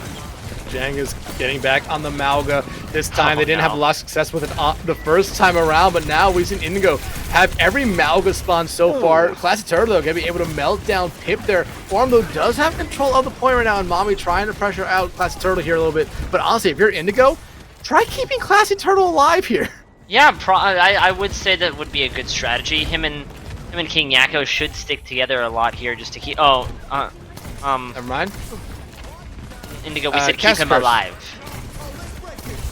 Jang is getting back on the Malga. This time they didn't have a lot of success with it the first time around, but now we've seen Indigo have every Malga spawn so far. Classic Turtle, though, going to be able to melt down Pip there. Orm, though, does have control of the point right now, and Mommy trying to pressure out Classic Turtle here a little bit. But honestly, if you're Indigo, try keeping Classic Turtle alive here. Yeah, I would say that would be a good strategy. Him and King Yakko should stick together a lot here just to keep. Never mind. Indigo, we said keep him alive.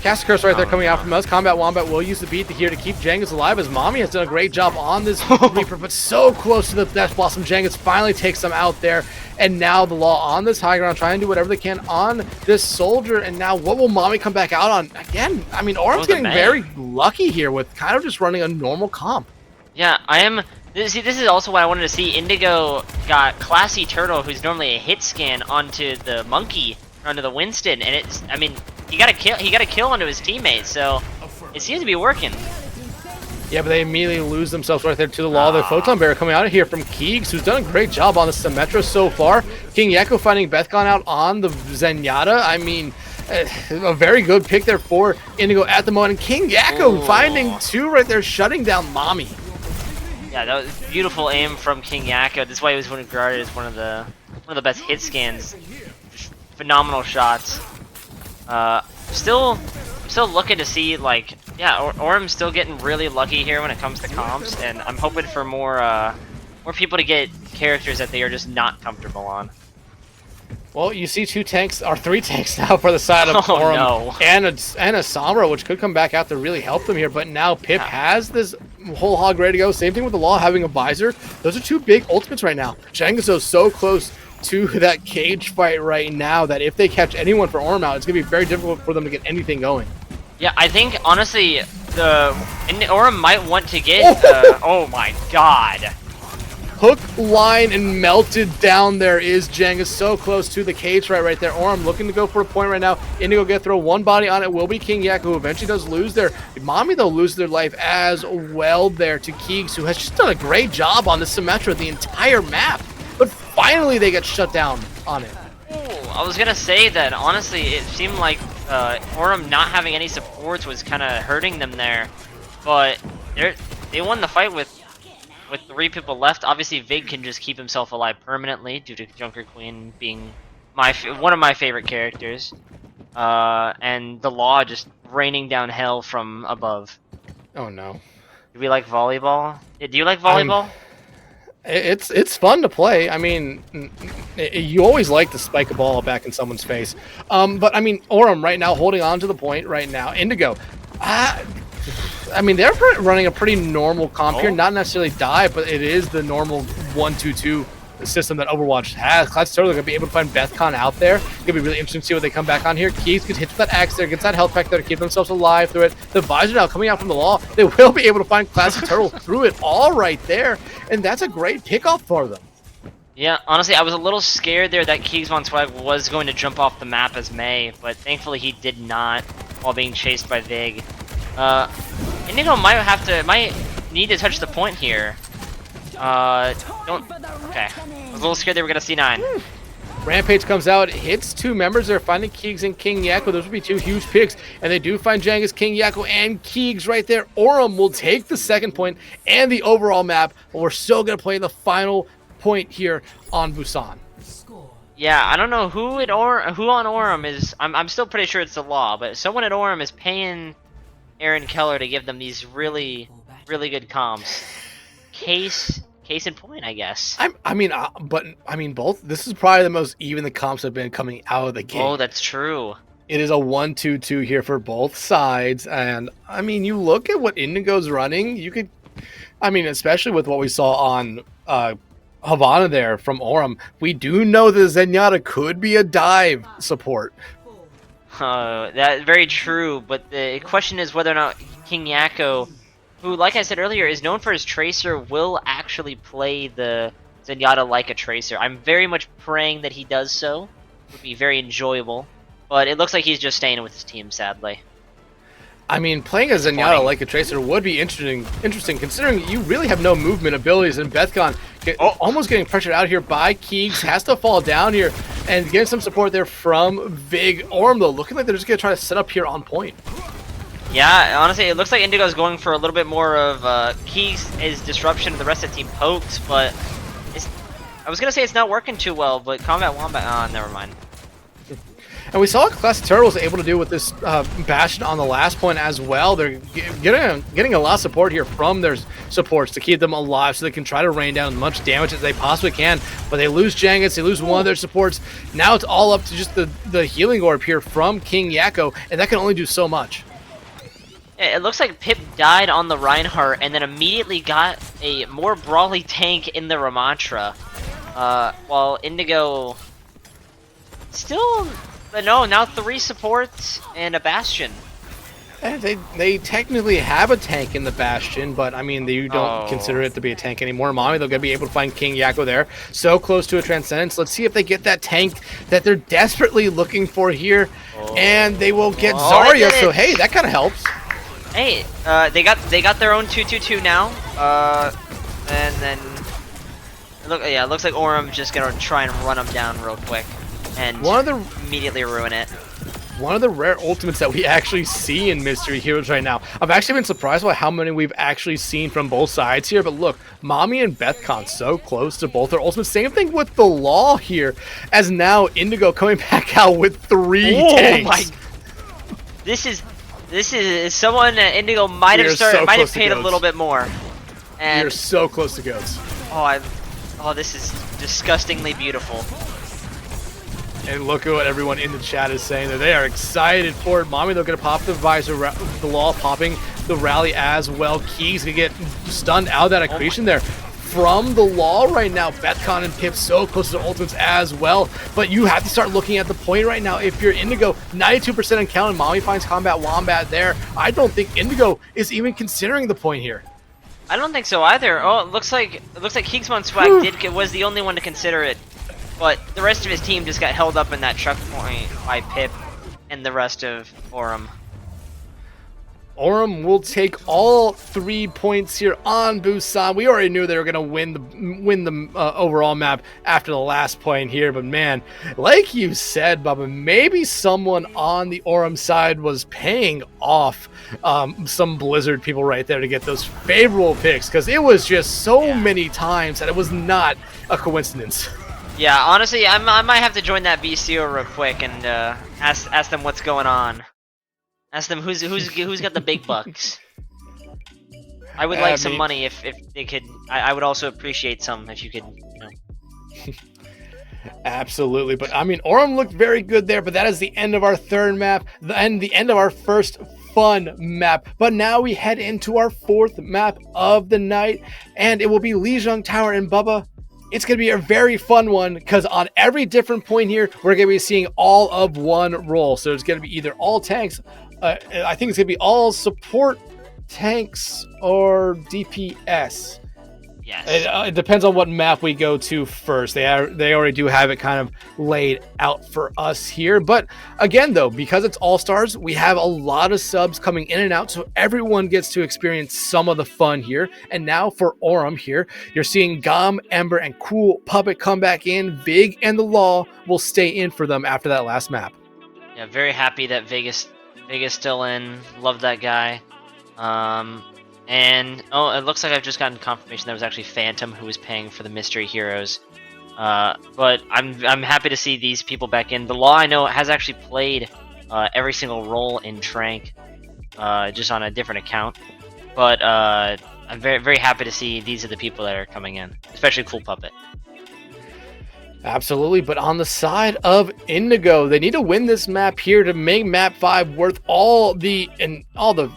Cast Curse right there coming out from us. Combat Wombat will use the beat here to keep Jangus alive, as Mommy has done a great job on this Reaper, but so close to the Death Blossom. Jangus finally takes them out there, and now the Law on this high ground, trying to do whatever they can on this Soldier, and now what will Mommy come back out on? Again, I mean, Orum's getting very lucky here with kind of just running a normal comp. Yeah, I am. See, this is also what I wanted to see. Indigo got Classy Turtle, who's normally a hit scan, onto the Monkey, onto the Winston, and it's. I mean, he got a kill onto his teammates, so it seems to be working. Yeah, but they immediately lose themselves right there to the Law. The Photon Bear coming out of here from Keegs, who's done a great job on the Symmetra so far. King Yakko finding Bethcon out on the Zenyatta. I mean, a very good pick there for Indigo at the moment. And King Yakko finding 2 right there, shutting down Mommy. Yeah, that was beautiful aim from King Yakko. This is why he was regarded as one of the best hit scans. Phenomenal shots. Still looking to see, like, yeah, Orum's still getting really lucky here when it comes to comps, and I'm hoping for more people to get characters that they are just not comfortable on. Well, you see 2 tanks, or 3 tanks now for the side of Orum and a Sombra, which could come back out to really help them here. But now Pip has this whole hog ready to go. Same thing with the Law having a visor. Those are 2 big ultimates right now. Janguso's so close to that cage fight right now that if they catch anyone for Orm out, it's going to be very difficult for them to get anything going. Yeah, I think, honestly, Orm might want to get... oh my god. Hook, line, and melted down there is Jangus, so close to the cage right there. Orm looking to go for a point right now. Indigo get throw 1 body on it. Will be King Yak, who eventually does lose their... Mommy, though, loses their life as well there to Keegs, who has just done a great job on the Symmetra the entire map. But finally they get shut down on it. I was gonna say that, honestly, it seemed like Orm not having any supports was kind of hurting them there. But they won the fight with 3 people left. Obviously, Vig can just keep himself alive permanently due to Junker Queen being one of my favorite characters. And the Law just raining down hell from above. Oh no. Do we like volleyball? Do you like volleyball? It's fun to play. I mean, you always like to spike a ball back in someone's face. But I mean, Orm right now holding on to the point right now. Indigo. I mean, they're running a pretty normal comp here. Not necessarily dive, but it is the normal 1-2-2 system that Overwatch has. Class Turtle are going to be able to find Bethcon out there. It's going to be really interesting to see what they come back on here. Keys gets hit with that axe there, gets that health pack there to keep themselves alive through it. The visor now coming out from the Law. They will be able to find Classic Turtle through it all right there, and that's a great pickoff for them. Yeah, honestly, I was a little scared there that Keegs Von Swag was going to jump off the map as May, but thankfully he did not while being chased by Vig. Indigo might need to touch the point here. Okay. I was a little scared they were gonna C9. Rampage comes out, hits 2 members. They're finding Keegs and King Yakko. Those would be 2 huge picks. And they do find Jangus, King Yakko, and Keegs right there. Orem will take the 2nd point and the overall map, but we're still gonna play the final point here on Busan. Yeah, I don't know who on Orem is. I'm still pretty sure it's the Law, but someone at Orem is paying Aaron Keller to give them these really good comps. Case in point, I guess. I mean, both. This is probably the most even the comps have been coming out of the game. Oh, that's true. It is a 1-2-2 here for both sides, and I mean, you look at what Indigo's running. You could, I mean, especially with what we saw on Havana there from Orem, we do know that Zenyatta could be a dive support. That's very true, but the question is whether or not King Yakko, who, like I said earlier, is known for his Tracer, will actually play the Zenyatta like a Tracer. I'm very much praying that he does so. It would be very enjoyable, but it looks like he's just staying with his team, sadly. I mean, playing a Zenyatta like a Tracer would be interesting considering you really have no movement abilities, and Bethcon almost getting pressured out here by Keegs, has to fall down here, and getting some support there from Vig. Orm, though, looking like they're just going to try to set up here on point. Yeah, honestly, it looks like Indigo's going for a little bit more of Keegs' disruption of the rest of the team pokes, but I was going to say it's not working too well, but Combat Wombat, never mind. And we saw what Classic Terror was able to do with this Bastion on the last point as well. They're getting a lot of support here from their supports to keep them alive so they can try to rain down as much damage as they possibly can. But they lose Jangus, they lose one of their supports. Now it's all up to just the healing orb here from King Yakko, and that can only do so much. It looks like Pip died on the Reinhardt and then immediately got a more brawly tank in the Ramattra. While Indigo still, but no, now 3 supports and a Bastion. And they technically have a tank in the Bastion, but I mean, you don't consider it to be a tank anymore. Mommy, they're going to be able to find King Yakko there. So close to a Transcendence. Let's see if they get that tank that they're desperately looking for here. And they will get Zarya, so hey, that kind of helps. Hey, they got their own 2-2-2 now. And then it looks like Orum's just gonna try and run them down real quick and immediately ruin it. One of the rare ultimates that we actually see in Mystery Heroes right now. I've actually been surprised by how many we've actually seen from both sides here, but look, Mommy and Bethcon so close to both their ultimates. Same thing with the Law here, as now Indigo coming back out with 3 tanks. This is someone that Indigo might have paid a little bit more. And you're so close to goats. This is disgustingly beautiful. And look at what everyone in the chat is saying that they are excited for it. Mommy, they're going to pop the visor, the Law popping the rally as well. Key's going to get stunned out of that equation there from the Law right now. Bethcon and Pip so close to their ultimates as well. But you have to start looking at the point right now. If you're Indigo, 92% on count, and Mommy finds Combat Wombat there. I don't think Indigo is even considering the point here. I don't think so either. Oh, it looks like Kingsman Swag was the only one to consider it. But the rest of his team just got held up in that truck point by Pip and the rest of Aurum. Aurum will take all 3 points here on Busan. We already knew they were going to win the overall map after the last point here, but man, like you said, Bubba, maybe someone on the Aurum side was paying off some Blizzard people right there to get those favorable picks, because it was just so many times that it was not a coincidence. Yeah, honestly, I might have to join that BCO real quick and ask them what's going on. Ask them who's got the big bucks. I would like some money if they could. I would also appreciate some if you could. You know. Absolutely, but I mean, Aurum looked very good there. But that is the end of our 3rd map, and the end of our first fun map. But now we head into our 4th map of the night, and it will be Lijiang Tower. And Bubba, it's going to be a very fun one, because on every different point here, we're going to be seeing all of one role. So it's going to be either all tanks, I think it's going to be all support tanks, or DPS. Yes. It depends on what map we go to first. They already do have it kind of laid out for us here. But again, though, because it's All-Stars, we have a lot of subs coming in and out, so everyone gets to experience some of the fun here. And now for Aurum here, you're seeing Gom, Ember, and Cool Puppet come back in. Vig and the Law will stay in for them after that last map. Yeah, very happy that Vegas still in. Love that guy. And it looks like I've just gotten confirmation there was actually Phantom who was paying for the Mystery Heroes. But I'm happy to see these people back in. The Law, I know, has actually played every single role in Trank, just on a different account. But I'm very, very happy to see these are the people that are coming in, especially Cool Puppet. Absolutely, but on the side of Indigo, they need to win this map here to make map 5 worth all the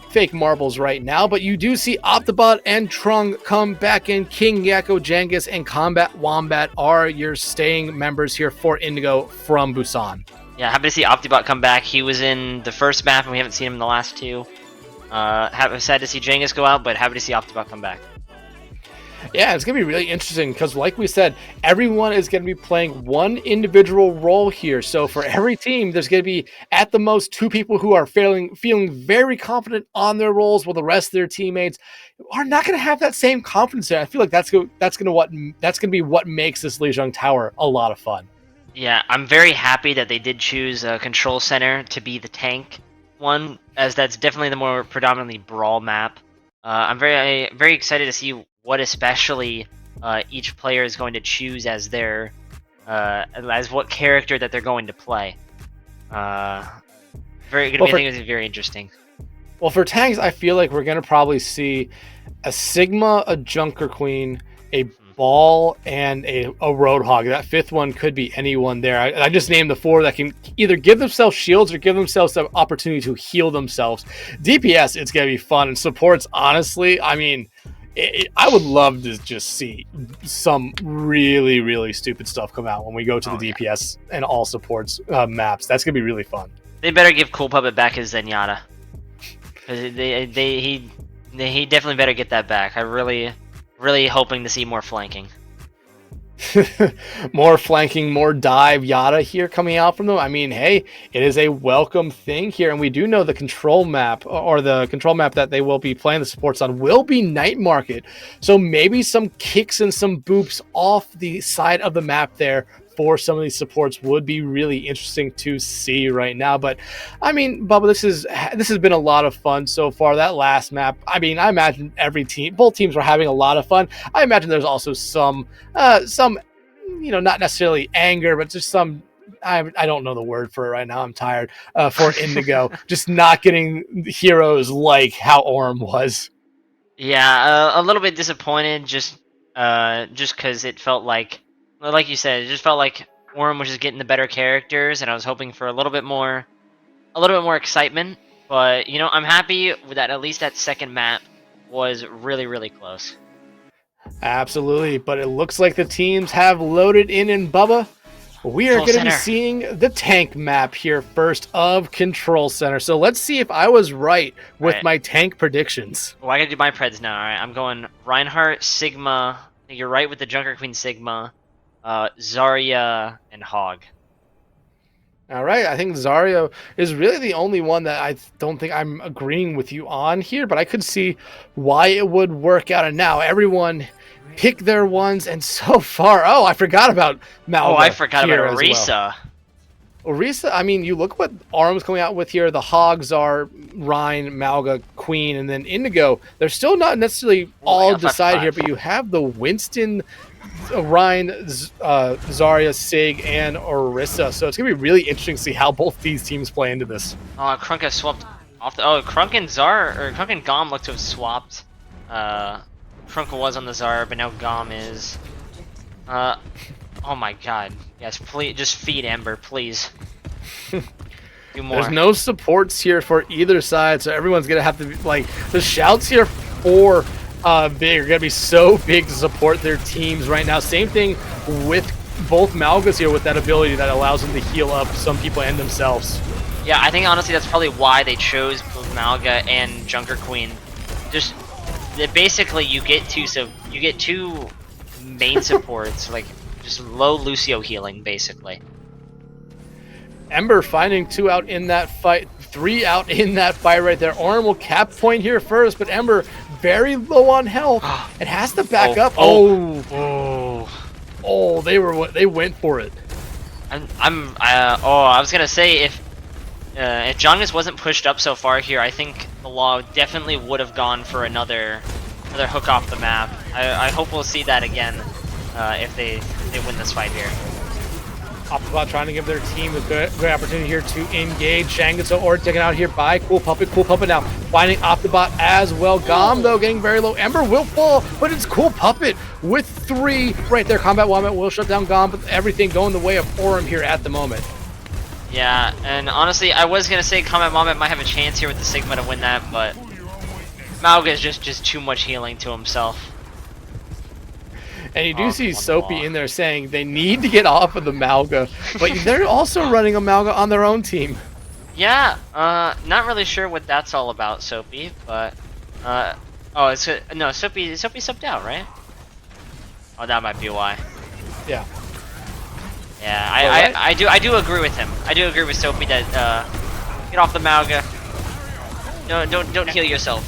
fake marbles right now. But you do see Optibot and Trung come back in. King Yakko, Jangus, and Combat Wombat are your staying members here for Indigo from Busan. Yeah, happy to see Optibot come back. He was in the first map and we haven't seen him in the last 2. Sad to see Jangus go out, but happy to see Optibot come back. Yeah, it's going to be really interesting because, like we said, everyone is going to be playing one individual role here. So for every team, there's going to be at the most 2 people who are feeling very confident on their roles, while the rest of their teammates are not going to have that same confidence there. I feel like that's going to be what makes this Lijiang Tower a lot of fun. Yeah, I'm very happy that they did choose a Control Center to be the tank one, as that's definitely the more predominantly brawl map. I'm very, very excited to see what especially each player is going to choose as their as what character that they're going to play. Very gonna Well, be, I for- think it's very interesting. Well, for tanks, I feel like we're going to probably see a Sigma, a Junker Queen, a Ball, and a Roadhog. That fifth one could be anyone there. I just named the 4 that can either give themselves shields or give themselves the opportunity to heal themselves. DPS, it's going to be fun. And supports, honestly, I mean, I would love to just see some really, really stupid stuff come out when we go to the DPS and all supports maps. That's going to be really fun. They better give Cool Puppet back his Zenyatta. Because he definitely better get that back. I really hoping to see more flanking. More flanking, more dive yada here coming out from them. I mean, hey, it is a welcome thing here, and we do know the control map, or the control map that they will be playing the supports on, will be Night Market. So maybe some kicks and some boops off the side of the map there for some of these supports would be really interesting to see right now. But I mean, Bubba, this has been a lot of fun so far. That last map, I mean, I imagine both teams were having a lot of fun. I imagine there's also some not necessarily anger, but just some, I don't know the word for it right now, I'm tired, for Indigo just not getting heroes like how Orm was. Yeah, a little bit disappointed, just because it felt like you said, it just felt like Orm was just getting the better characters, and I was hoping for a little bit more excitement. But I'm happy that at least that second map was really, really close. Absolutely, but it looks like the teams have loaded in Bubba. We are going to be seeing the tank map here first of Control Center. So let's see if I was right with my tank predictions. Well, I got to do my preds now. All right, I'm going Reinhardt, Sigma. You're right with the Junker Queen, Sigma. Zarya and Hog. All right, I think Zarya is really the only one that I don't think I'm agreeing with you on here, but I could see why it would work out. And now everyone pick their ones, and so far, I forgot about Malga. Oh, I forgot about Orisa. Orisa, I mean, you look what Arm's coming out with here. The Hogs are Rhine, Malga, Queen, and then Indigo. They're still not necessarily all decided here, but you have the Winston, Rhine, Zarya, Sig, and Orisa. So it's going to be really interesting to see how both these teams play into this. Oh, Krunk has swapped off the... Oh, Krunk and Gom look to have swapped. Krunk was on the Zarya, but now Gom is. Oh my god. Yes, please, just feed Ember, please. Do more. There's no supports here for either side, so everyone's going to have to be, like, the shouts here for big are going to be so big to support their teams right now. Same thing with both Malgas here with that ability that allows them to heal up some people and themselves. Yeah, I think honestly that's probably why they chose both Malga and Junker Queen. Just basically you get two main supports, like just low Lucio healing basically. Ember finding 2 out in that fight, 3 out in that fight right there. Orm will cap point here first, but Ember very low on health and has to back up. They went for it. I was gonna say if Jongus wasn't pushed up so far here, I think the Law definitely would have gone for another hook off the map. I hope we'll see that again if they win this fight here. Optibot trying to give their team a good opportunity here to engage. Shangatsu or taken out here by Cool Puppet. Cool Puppet now finding Optibot as well. Gom, though, getting very low. Ember will fall, but it's Cool Puppet with 3 right there. Combat Wombat will shut down Gom, but everything going the way of Orm here at the moment. Yeah, and honestly, I was going to say Combat Wombat might have a chance here with the Sigma to win that, but Malga is just too much healing to himself. And you do see Soapy in there saying they need to get off of the Malga, but they're also running a Malga on their own team. Yeah, not really sure what that's all about, Soapy, but Soapy subbed out, right? Oh, that might be why. Yeah. Yeah, I do agree with him. I do agree with Soapy that get off the Malga. No, don't heal yourself.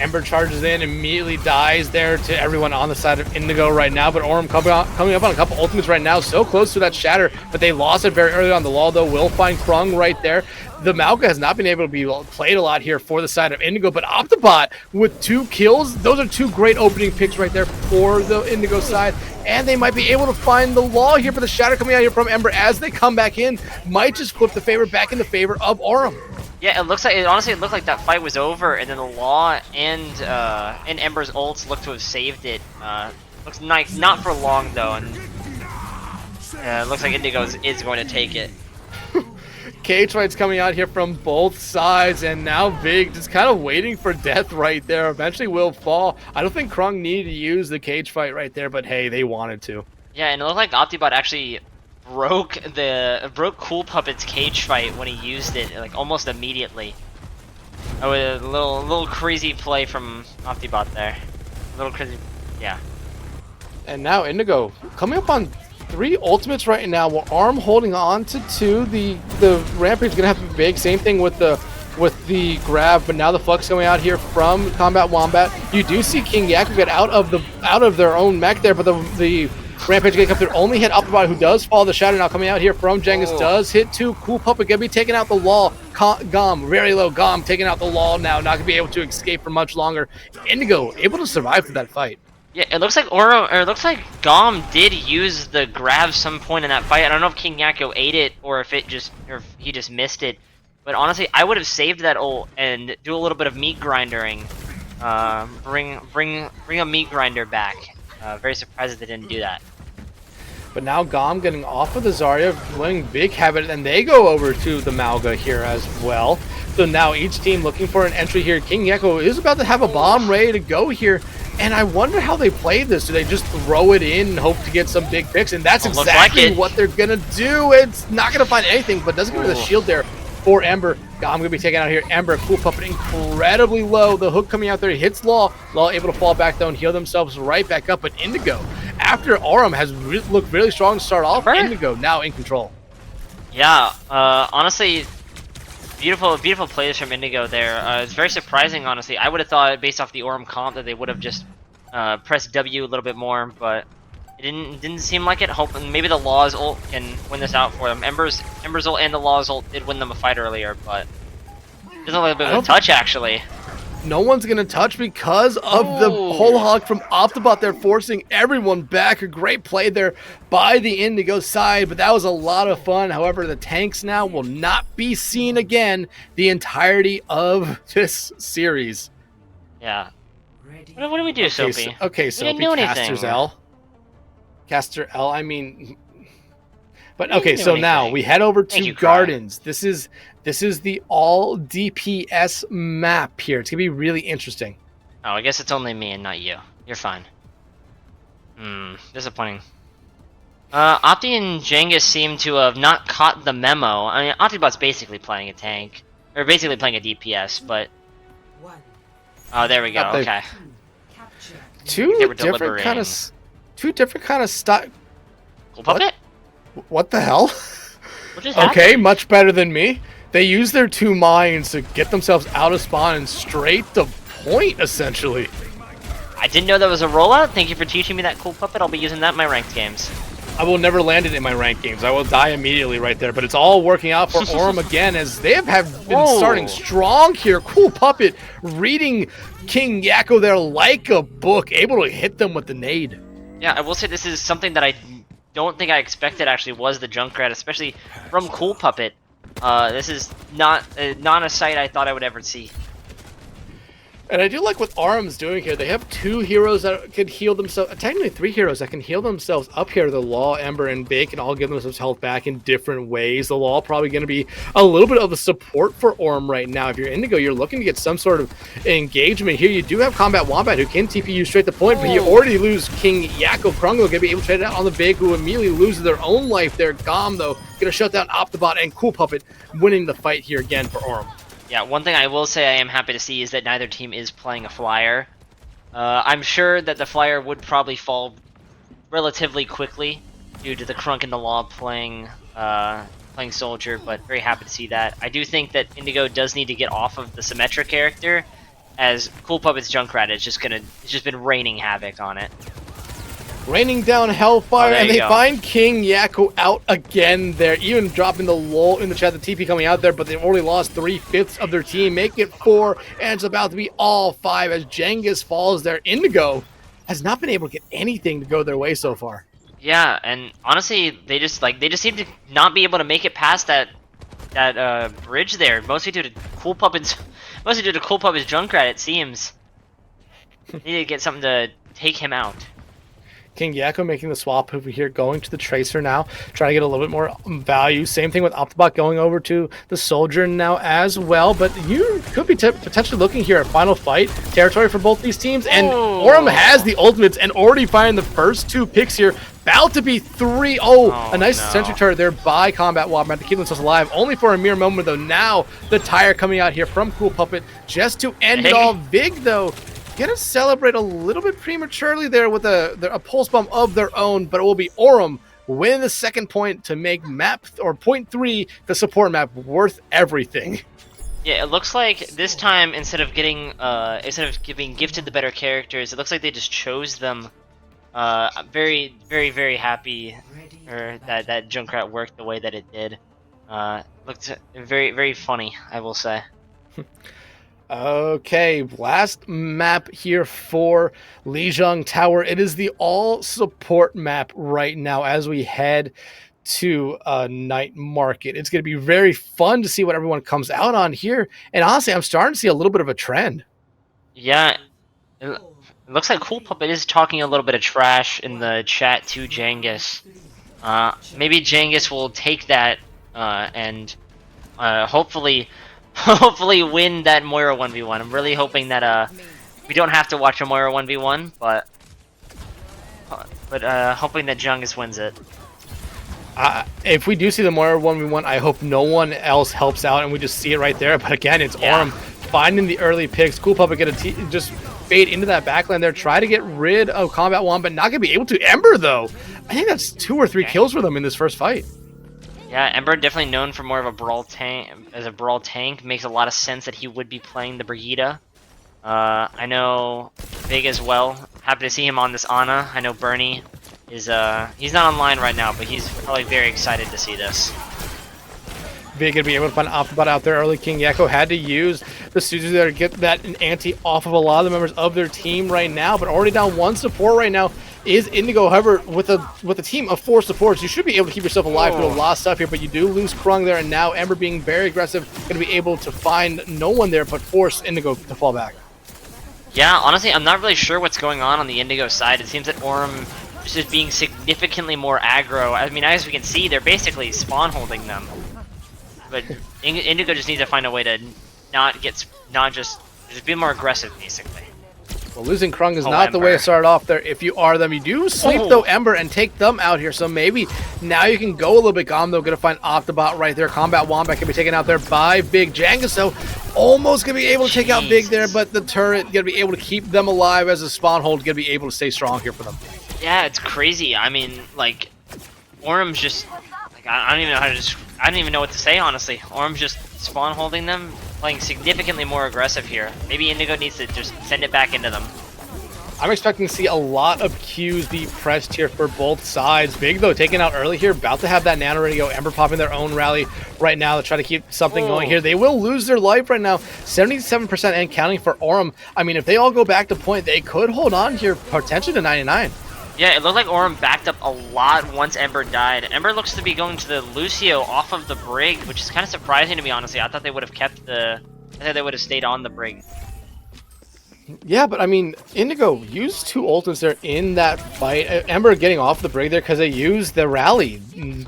Ember charges in, immediately dies there to everyone on the side of Indigo right now, but Orem coming up on a couple ultimates right now, so close to that shatter, but they lost it very early on. The Law, though, will find Krung right there. The Malka has not been able to be played a lot here for the side of Indigo, but Optibot with 2 kills, those are 2 great opening picks right there for the Indigo side, and they might be able to find the Law here for the shatter coming out here from Ember as they come back in, might just flip the favor back in the favor of Orem. Yeah, it looks like honestly it looked like that fight was over, and then the Law and Ember's ults look to have saved it. Looks nice, not for long though, and it looks like Indigo is going to take it. Cage fights coming out here from both sides, and now Big just kind of waiting for death right there. Eventually will fall. I don't think Krung needed to use the cage fight right there, but hey, they wanted to. Yeah, and it looked like Optibot actually broke Cool Puppet's cage fight when he used it, like almost immediately. Oh, a little crazy play from Optibot there. A little crazy, yeah. And now Indigo coming up on 3 ultimates right now. With Arm holding on to 2. The Rampage is gonna have to be big. Same thing with the grab, but now the Flux coming out here from Combat Wombat. You do see King Yaku get out of their own mech there, but the Rampage getting up there only hit Optibot, who does follow the shadow now coming out here from Jengus. Does hit 2. Cool Puppet gonna be taking out the Law. Gom, very low Gom taking out the Law now, not gonna be able to escape for much longer. Indigo able to survive through that fight. Yeah, it looks like Gom did use the grab some point in that fight. I don't know if King Yaku ate it or if he just missed it. But honestly, I would have saved that ult and do a little bit of meat grindering. Bring a meat grinder back. Very surprised that they didn't do that. But now Gom getting off of the Zarya, letting Big have it, and they go over to the Malga here as well. So now each team looking for an entry here. King Yaku is about to have a bomb ready to go here. And I wonder how they play this. Do they just throw it in and hope to get some big picks? And that's exactly what they're going to do. It's not going to find anything, but doesn't give her the shield there for Ember. I'm going to be taken out here. Ember, Cool Puppet, incredibly low. The hook coming out there hits Law. Law able to fall back down, heal themselves right back up. But Indigo, after Orem has looked really strong to start off, Indigo now in control. Yeah, honestly, beautiful plays from Indigo there. It's very surprising, honestly. I would have thought, based off the Orem comp, that they would have just pressed W a little bit more, but it didn't seem like it. Hoping maybe the Law's ult can win this out for them. Ember's ult and the Law's ult did win them a fight earlier, but it doesn't look a bit of a touch, actually. No one's going to touch because of the whole hog from Optibot there, forcing everyone back. A great play there by the Indigo side, but that was a lot of fun. However, the tanks now will not be seen again the entirety of this series. Yeah. What do we do, Soapy? Okay, Soapy, Caster's L. Caster L, I mean... But okay, so now we head over to Gardens. This is the all DPS map here. It's gonna be really interesting. Oh, I guess it's only me and not you. You're fine. Disappointing. Opti and Jengus seem to have not caught the memo. I mean, Optibot's basically playing a tank, or basically playing a DPS, but oh, there we go. Okay. Two different kind of style. Cool Puppet? What the hell? What just okay, happened? much better than me. They use their 2 mines to get themselves out of spawn and straight to point, essentially. I didn't know that was a rollout. Thank you for teaching me that, Cool Puppet. I'll be using that in my ranked games. I will never land it in my ranked games. I will die immediately right there. But it's all working out for Orem again, as they have been starting strong here. Cool Puppet reading King Yaku there like a book, able to hit them with the nade. Yeah, I will say this is something that I don't think I expected actually was the Junkrat, especially from Cool Puppet. This is not a sight I thought I would ever see. And I do like what Orem's doing here. They have 2 heroes that can heal themselves, technically 3 heroes that can heal themselves up here. The Law, Ember, and Big can all give themselves health back in different ways. The Law probably going to be a little bit of a support for Orem right now. If you're Indigo, you're looking to get some sort of engagement here. You do have Combat Wombat who can TP you straight to point, but you already lose King Yaku. Krung going to be able to trade it out on the Big, who immediately loses their own life there. Gom, though, going to shut down Optibot, and Cool Puppet winning the fight here again for Orem. Yeah, one thing I will say I am happy to see is that neither team is playing a flyer. I'm sure that the flyer would probably fall relatively quickly due to the Krunk and the Law playing soldier, but very happy to see that. I do think that Indigo does need to get off of the Symmetra character as Cool Puppet's Junkrat is just been raining havoc on it. Raining down Hellfire, and they go. find King Yakko out again there, even dropping the lull in the chat, the TP coming out there, but they've already lost 3/5 of their team, make it 4, and it's about to be all 5 as Jengus falls there. Indigo has not been able to get anything to go their way so far. Yeah, and honestly, they just seem to not be able to make it past that bridge there, mostly due to Cool Puppet's Junkrat, it seems. Need to get something to take him out. King Yakko making the swap over here, going to the Tracer now, trying to get a little bit more value. Same thing with Optibot going over to the Soldier now as well. But you could be potentially looking here at final fight territory for both these teams. And Aurum has the ultimates and already firing the first 2 picks here. About to be 3. A nice sentry turret there by Combat Wobbat to keep themselves alive. Only for a mere moment though. Now the tire coming out here from Cool Puppet just to end it all. Vig though, gonna celebrate a little bit prematurely there with a pulse bomb of their own, but it will be Aurum win the second point to make map or point 3 the support map worth everything. Yeah, it looks like this time instead of getting being gifted the better characters, it looks like they just chose them. I'm very, very, very happy that Junkrat worked the way that it did. Looked very, very funny, I will say. Okay, last map here for Lijiang Tower. It is the all support map right now as we head to Night Market. It's going to be very fun to see what everyone comes out on here. And honestly, I'm starting to see a little bit of a trend. Yeah, it looks like Cool Puppet is talking a little bit of trash in the chat to Jengus. Maybe Jengus will take that and hopefully win that Moira 1v1. I'm really hoping that we don't have to watch a Moira 1v1, but hoping that Jengus wins it. If we do see the Moira 1v1, I hope no one else helps out and we just see it right there. But again, it's Aurum finding the early picks. Cool Puppet just fade into that backline there, try to get rid of Combat Wand, but not gonna be able to. Ember though, I think that's 2 or 3 kills for them in this first fight. Yeah, Ember definitely known for more of a brawl tank. Makes a lot of sense that he would be playing the Brigitte. I know Big as well. Happy to see him on this Ana. I know Bernie is he's not online right now, but he's probably very excited to see this. Big gonna be able to find Optibot out there early. King Yakko had to use the Suzu there to get that ante off of a lot of the members of their team right now, but already down 1 support right now is Indigo. However, with a team of 4 supports, you should be able to keep yourself alive through a lot of stuff here, but you do lose Krung there, and now Ember being very aggressive, going to be able to find no one there, but force Indigo to fall back. Yeah, honestly, I'm not really sure what's going on the Indigo side. It seems that Aurum is just being significantly more aggro. I mean, as we can see, they're basically spawn holding them. But Indigo just needs to find a way to just be more aggressive, basically. Well, losing Krung is not the way to start off there. If you are them, you do sleep though Ember and take them out here. So maybe now you can go a little bit calm though. Gonna find Optibot right there. Combat Wombat can be taken out there by Big. Jengus so almost gonna be able to take out Big there, but the turret gonna be able to keep them alive as the spawn hold gonna be able to stay strong here for them. Yeah, it's crazy. I mean, like, Aurum's just like I don't even know how to I don't even know what to say honestly. Aurum's just spawn holding them, playing significantly more aggressive here. Maybe Indigo needs to just send it back into them. I'm expecting to see a lot of Qs be pressed here for both sides. Big though, taken out early here, about to have that nano ready to go. Ember popping their own rally right now to try to keep something going here. They will lose their life right now, 77% and counting for Aurum. I mean, if they all go back to point, they could hold on here potentially to 99. Yeah, it looked like Aurum backed up a lot once Ember died. Ember looks to be going to the Lucio off of the Brig, which is kind of surprising to me, honestly. I thought they would have kept I thought they would have stayed on the Brig. Yeah, but I mean, Indigo used 2 ultimates there in that fight. Ember getting off the Brig there because they used the rally,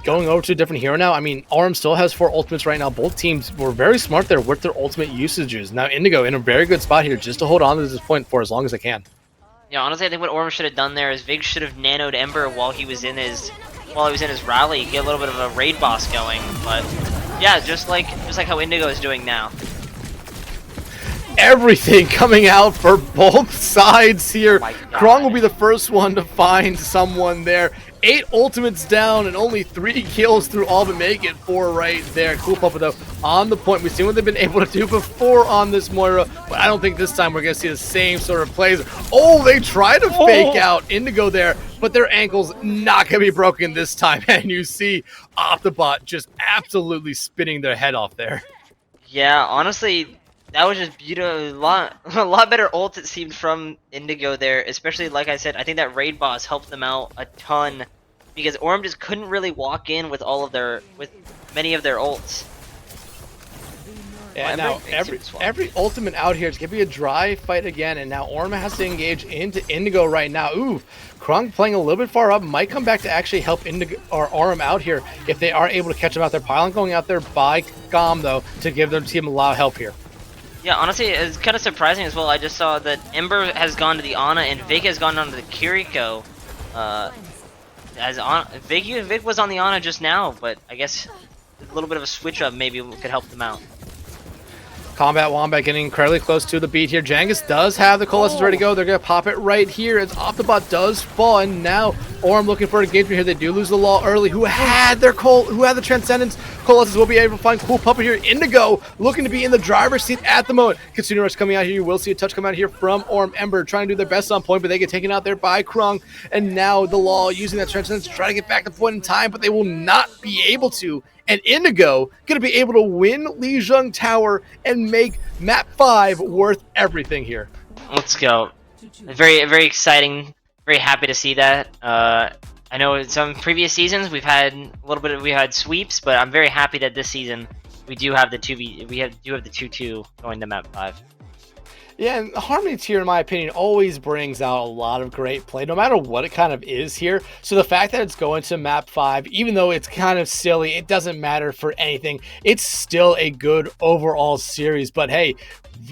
going over to a different hero now. I mean, Aurum still has 4 ultimates right now. Both teams were very smart there with their ultimate usages. Now Indigo in a very good spot here just to hold on to this point for as long as they can. Yeah, honestly, I think what Aurum should have done there is Vig should have nanoed Ember while he was in his rally, get a little bit of a raid boss going. But yeah, just like how Indigo is doing now. Everything coming out for both sides here. Krung will be the first one to find someone there. 8 ultimates down and only 3 kills through all but make it 4 right there. Cool Puppa though on the point. We've seen what they've been able to do before on this Moira, but I don't think this time we're going to see the same sort of plays. Oh, they try to fake out Indigo there, but their ankle's not going to be broken this time. And you see Optibot just absolutely spinning their head off there. Yeah, honestly, that was just beautiful. A lot better ult it seemed from Indigo there, especially like I said, I think that raid boss helped them out a ton because Orm just couldn't really walk in with many of their ults. Yeah, now every ultimate out here is going to be a dry fight again, and now Orma has to engage into Indigo right now. Ooh, Krung playing a little bit far up, might come back to actually help Indigo or Orm out here if they are able to catch him out there. Pylon going out there by Gom though to give their team a lot of help here. Yeah, honestly, it's kind of surprising as well. I just saw that Ember has gone to the Ana and Vic has gone on to the Kiriko. Vic was on the Ana just now, but I guess a little bit of a switch up maybe could help them out. Combat Wombat getting incredibly close to the beat here. Jangus does have the Coalescence ready to go. They're going to pop it right here as Optibot does fall, and now Orm looking for an engagement here. They do lose the Law early. Who had the Transcendence? Coalescence will be able to find Cool Puppa here. Indigo looking to be in the driver's seat at the moment. Kitsune Rush coming out here. You will see a touch come out here from Orm. Ember trying to do their best on point, but they get taken out there by Krung. And now the Law using that Transcendence to try to get back to point in time, but they will not be able to. And Indigo going to be able to win Lijiang Tower and make map 5 worth everything here. Let's go. Very, very exciting. Very happy to see that. I know in some previous seasons we had sweeps, but I'm very happy that this season we do have the 2-2 going to map 5. Yeah, and Harmony Tier, in my opinion, always brings out a lot of great play, no matter what it kind of is here. So the fact that it's going to map 5, even though it's kind of silly, it doesn't matter for anything. It's still a good overall series. But hey,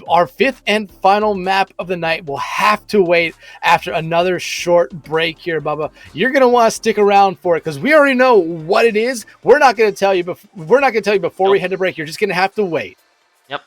our 5th and final map of the night will have to wait after another short break here, Bubba. You're going to want to stick around for it because we already know what it is. We're not going to tell you before we head to break. You're just going to have to wait. Yep.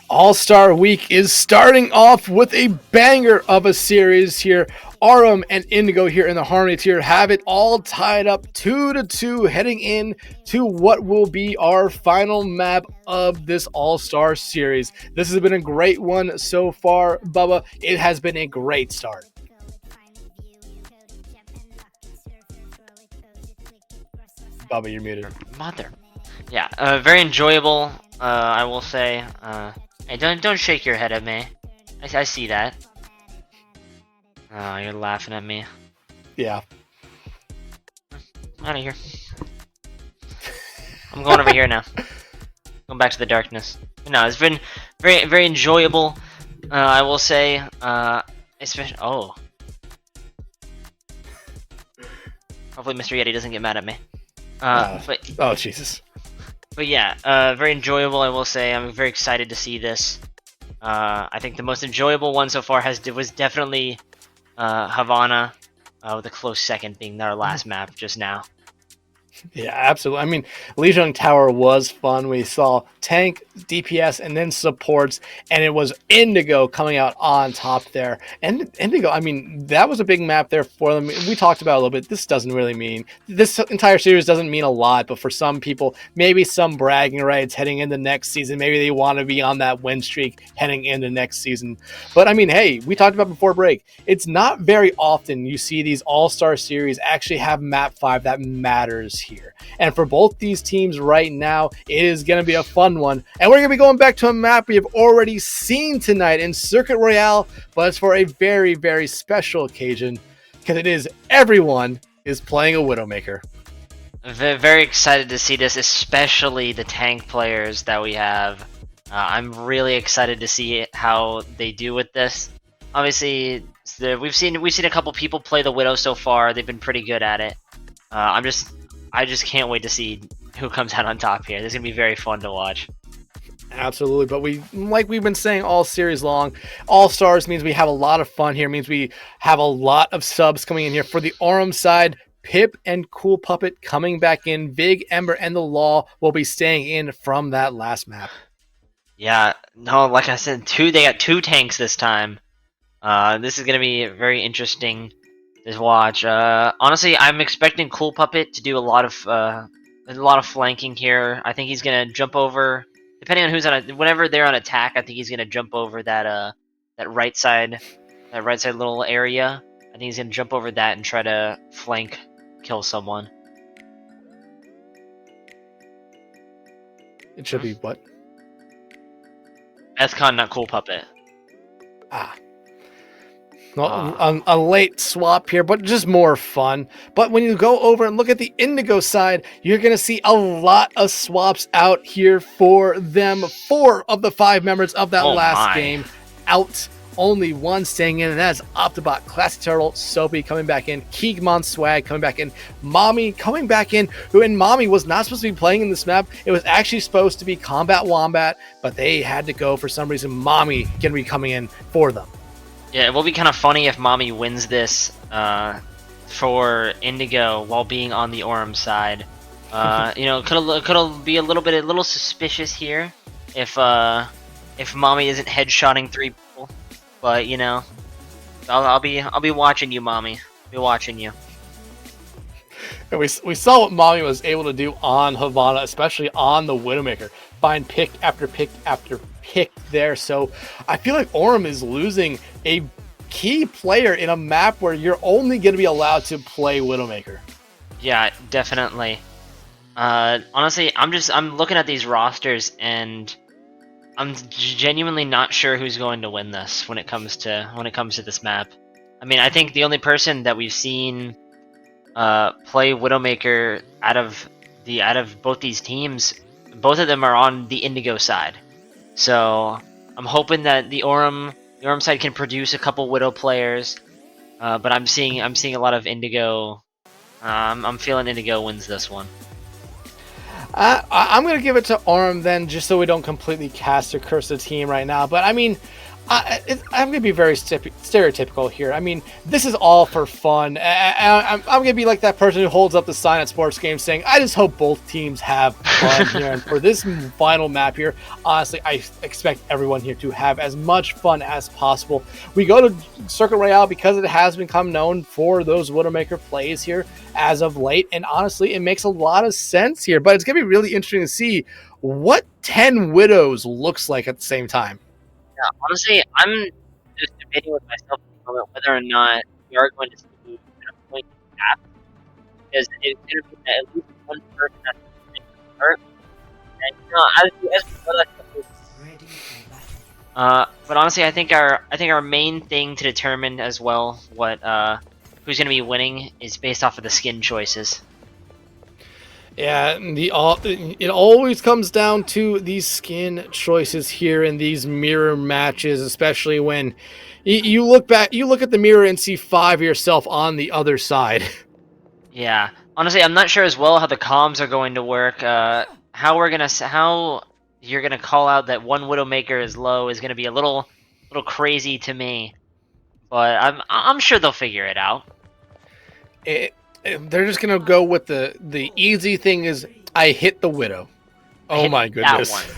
All-Star Week is starting off with a banger of a series here. Aurum and Indigo here in the Harmony Tier have it all tied up 2-2 heading in to what will be our final map of this All-Star series. This has been a great one so far, Bubba. It has been a great start. Bubba, you're muted. Mother. Yeah, very enjoyable, I will say. Hey, don't shake your head at me. I see that. Oh, you're laughing at me. Yeah. Out of here. I'm going over here now. Going back to the darkness. No, it's been very enjoyable. I will say. Especially. Oh. Hopefully, Mr. Yeti doesn't get mad at me. But oh Jesus. But yeah, very enjoyable. I will say. I'm very excited to see this. I think the most enjoyable one so far was definitely Havana, with a close second being our last map just now. Yeah, absolutely. I mean, Lijiang Tower was fun. We saw tank, DPS, and then supports, and it was Indigo coming out on top there. And Indigo, I mean, that was a big map there for them. We talked about it a little bit. This doesn't really mean, this entire series doesn't mean a lot, but for some people, maybe some bragging rights heading into next season. Maybe they want to be on that win streak heading into next season. But I mean, hey, we talked about before break. It's not very often you see these all-star series actually have map 5 that matters here. And for both these teams right now, it is going to be a fun one. And we're going to be going back to a map we have already seen tonight in Circuit Royale, but it's for a very, very special occasion because it is everyone is playing a Widowmaker. Very excited to see this, especially the tank players that we have. I'm really excited to see how they do with this. Obviously, we've seen a couple people play the Widow so far. They've been pretty good at it. I just can't wait to see who comes out on top here. This is gonna be very fun to watch. Absolutely, but like we've been saying all series long, All Stars means we have a lot of fun here. Means we have a lot of subs coming in here. For the Aurum side, Pip and Cool Puppet coming back in. Big Ember and the Law will be staying in from that last map. Yeah, no, like I said, they got 2 tanks this time. This is gonna be very interesting to watch. Honestly, I'm expecting Cool Puppet to do a lot of flanking here. I think he's gonna jump over, depending on who's on whenever they're on attack. I think he's gonna jump over that right side little area. I think he's gonna jump over that and try to flank, kill someone. It should be what? Ethcon, not Cool Puppet. Ah. Well, a late swap here, but just more fun. But when you go over and look at the Indigo side, you're going to see a lot of swaps out here for them. 4 of the 5 members of that last game out. Only one staying in, and that is Optibot, Classic Turtle, Soapy coming back in, Keegmon Swag coming back in, Mommy coming back in, who in Mommy was not supposed to be playing in this map. It was actually supposed to be Combat Wombat, but they had to go for some reason. Mommy can be coming in for them. Yeah, it will be kind of funny if Mommy wins this for Indigo while being on the Aurum side. You know, could be a little suspicious here if Mommy isn't headshotting 3 people. But you know, I'll be watching you, Mommy. I'll be watching you. And we saw what Mommy was able to do on Havana, especially on the Widowmaker. Find pick after pick after pick there. So I feel like Aurum is losing a key player in a map where you're only going to be allowed to play Widowmaker. Yeah, definitely. Honestly, I'm looking at these rosters and I'm genuinely not sure who's going to win this when it comes to this map. I mean, I think the only person that we've seen play Widowmaker out of both these teams, both of them are on the Indigo side. So I'm hoping that the Aurum side can produce a couple Widow players, but I'm seeing a lot of Indigo. I'm feeling Indigo wins this one. I'm going to give it to Aurum then, just so we don't completely cast or curse the team right now. But I mean, I'm going to be very stereotypical here. I mean, this is all for fun. I'm going to be like that person who holds up the sign at sports games saying, I just hope both teams have fun here. And for this final map here, honestly, I expect everyone here to have as much fun as possible. We go to Circuit Royale because it has become known for those Widowmaker plays here as of late. And honestly, it makes a lot of sense here. But it's going to be really interesting to see what 10 Widows looks like at the same time. Yeah, honestly, I'm just debating with myself at the moment whether or not we are going to see a point cap, because it's going to be that at least one person has to make the start. And as well as but honestly, I think our main thing to determine as well what who's going to be winning is based off of the skin choices. Yeah, it always comes down to these skin choices here in these mirror matches, especially when you look at the mirror and see 5 of yourself on the other side. Yeah, honestly, I'm not sure as well how the comms are going to work. How you're gonna call out that one Widowmaker is low is gonna be a little crazy to me, but I'm sure they'll figure it out. They're just gonna go with the easy thing is I hit the Widow. Oh my goodness. That one.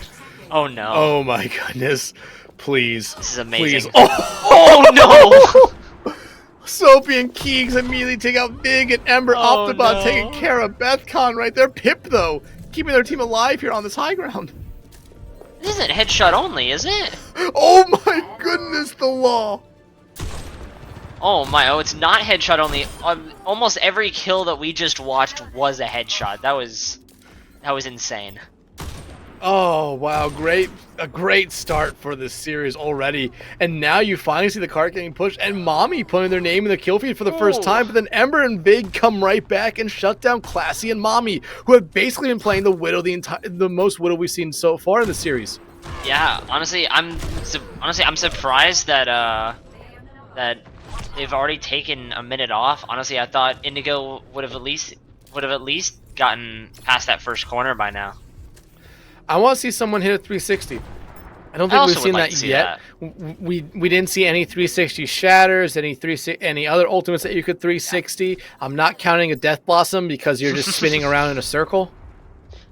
Oh no. Oh my goodness. Please. This is amazing. Please. Oh no! Soapy and Keegs immediately take out Big and Ember. Optibot taking care of Bethcon right there. Pip though, keeping their team alive here on this high ground. This isn't headshot only, is it? Oh my goodness, the law. Oh my, it's not headshot only. Almost every kill that we just watched was a headshot. That was insane. Oh wow, a great start for this series already. And now you finally see the cart getting pushed and Mommy putting their name in the kill feed for the first time, but then Ember and Big come right back and shut down Classy and Mommy, who have basically been playing the Widow the most Widow we've seen so far in the series. Yeah, honestly, I'm surprised that that they've already taken a minute off. Honestly, I thought Indigo would have at least gotten past that first corner by now. I want to see someone hit a 360. I don't think we've seen that yet. We didn't see any 360 shatters, any other ultimates that you could 360. I'm not counting a Death Blossom because you're just spinning around in a circle.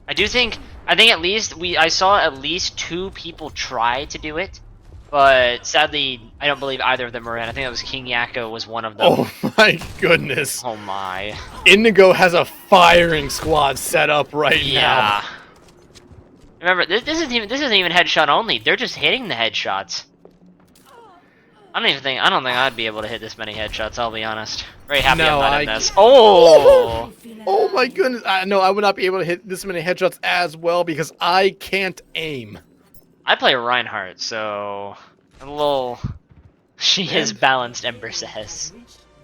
I think at least I saw at least 2 people try to do it. But sadly, I don't believe either of them were in. I think that was King Yakko was one of them. Oh my goodness. Oh my. Indigo has a firing squad set up right now. Yeah. Remember, this isn't even headshot only. They're just hitting the headshots. I don't think I'd be able to hit this many headshots, I'll be honest. Very happy I'm not in this. Oh! Oh my goodness. No, I would not be able to hit this many headshots as well because I can't aim. I play Reinhardt, so a little. She is balanced, Ember says.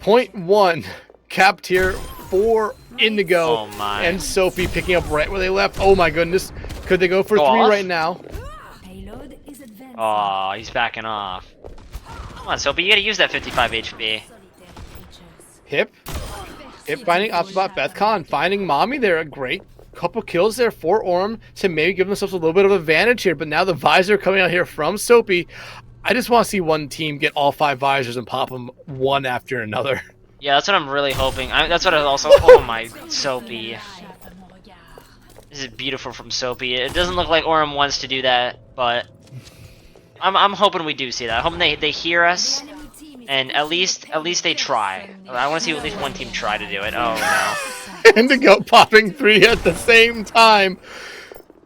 Point 1, cap tier for Indigo. Oh my. And Sophie picking up right where they left. Oh my goodness. Could they go for 3 right now? Oh, he's backing off. Come on, Sophie, you gotta use that 55 HP. Hip finding Optibot. Bethcon finding Mommy there. A great couple kills there for Orm to maybe give themselves a little bit of advantage here, but now the visor coming out here from Soapy. I just want to see one team get all 5 visors and pop them one after another. Yeah, that's what I'm really hoping. That's what I also. Oh my, Soapy. This is beautiful from Soapy. It doesn't look like Orm wants to do that, but I'm hoping we do see that. I'm hoping they hear us, and at least they try. I want to see at least one team try to do it. Oh no. Indigo popping 3 at the same time.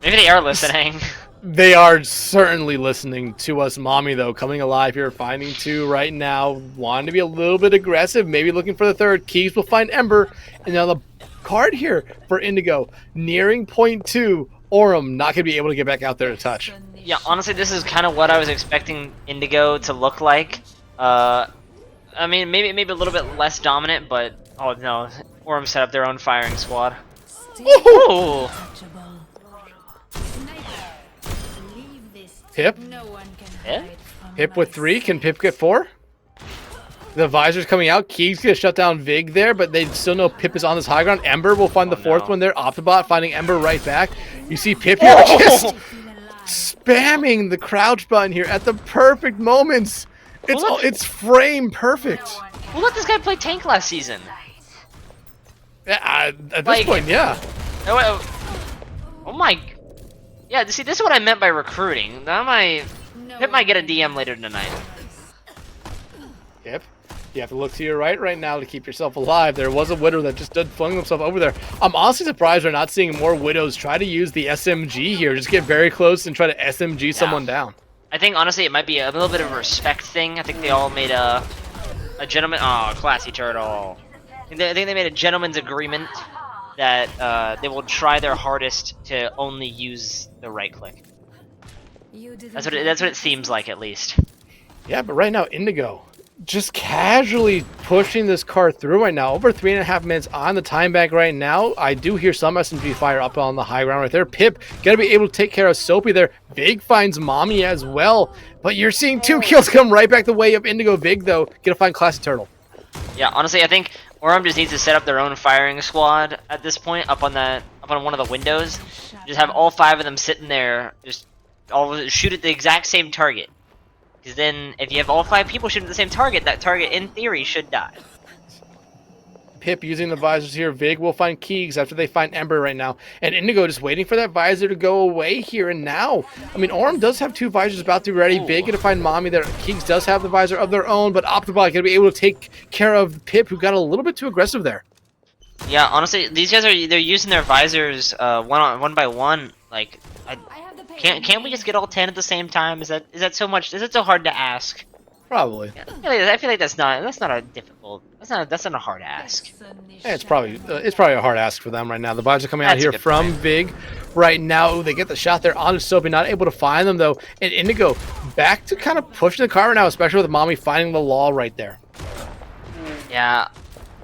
Maybe they are listening. They are certainly listening to us. Mommy, though, coming alive here, finding 2 right now. Wanting to be a little bit aggressive, maybe looking for the 3rd. Keys will find Ember. And now the card here for Indigo. Nearing point 2. Orem not going to be able to get back out there to touch. Yeah, honestly, this is kind of what I was expecting Indigo to look like. I mean, maybe a little bit less dominant, but... Oh, no. Orem set up their own firing squad. Ooh. Hip with 3. Can Pip get 4? The visor's coming out. Keys gonna shut down Vig there, but they still know Pip is on this high ground. Ember will find the 4th one there. Optibot finding Ember right back. You see Pip here spamming the crouch button here at the perfect moments. It's frame perfect. Who let this guy play tank last season? Yeah, at this point, yeah. Oh my. Yeah, see, this is what I meant by recruiting. Hip might get a DM later tonight. Yep. You have to look to your right now to keep yourself alive. There was a Widow that just did flung himself over there. I'm honestly surprised we're not seeing more Widows try to use the SMG here. Just get very close and try to SMG someone down. I think, honestly, it might be a little bit of a respect thing. I think they all made a gentleman... Oh, classy turtle. I think they made a gentleman's agreement that they will try their hardest to only use the right click. That's what it seems like, at least. Yeah, but right now, Indigo just casually pushing this car through right now. Over 3.5 minutes on the time bank right now. I do hear some SMG fire up on the high ground right there. Pip gonna be able to take care of Soapy there. Vig finds Mommy as well. But you're seeing 2 kills come right back the way of Indigo. Vig, though, gonna find Classy Turtle. Yeah, honestly, I think Orem just needs to set up their own firing squad at this point up on one of the windows. Just have all 5 of them sitting there, just all shoot at the exact same target. Because then, if you have all 5 people shooting at the same target, that target, in theory, should die. Pip using the visors here. Vig will find Keegs after they find Ember right now. And Indigo just waiting for that visor to go away here and now. I mean, Orem does have 2 visors about to be ready. Vig going to find Mommy there. Keegs does have the visor of their own, but Optibot going to be able to take care of Pip, who got a little bit too aggressive there. Yeah, honestly, these guys they're using their visors one by one. Like, can't we just get all 10 at the same time? Is that so much? Is it so hard to ask? Probably. Yeah, I feel like that's not a difficult. That's not a hard ask. Yeah, it's probably a hard ask for them right now. The visor coming out here from Vig right now. Ooh, they get the shot there onto Soapy, not able to find them though. And Indigo back to kind of pushing the car right now, especially with Mommy finding the law right there. Yeah,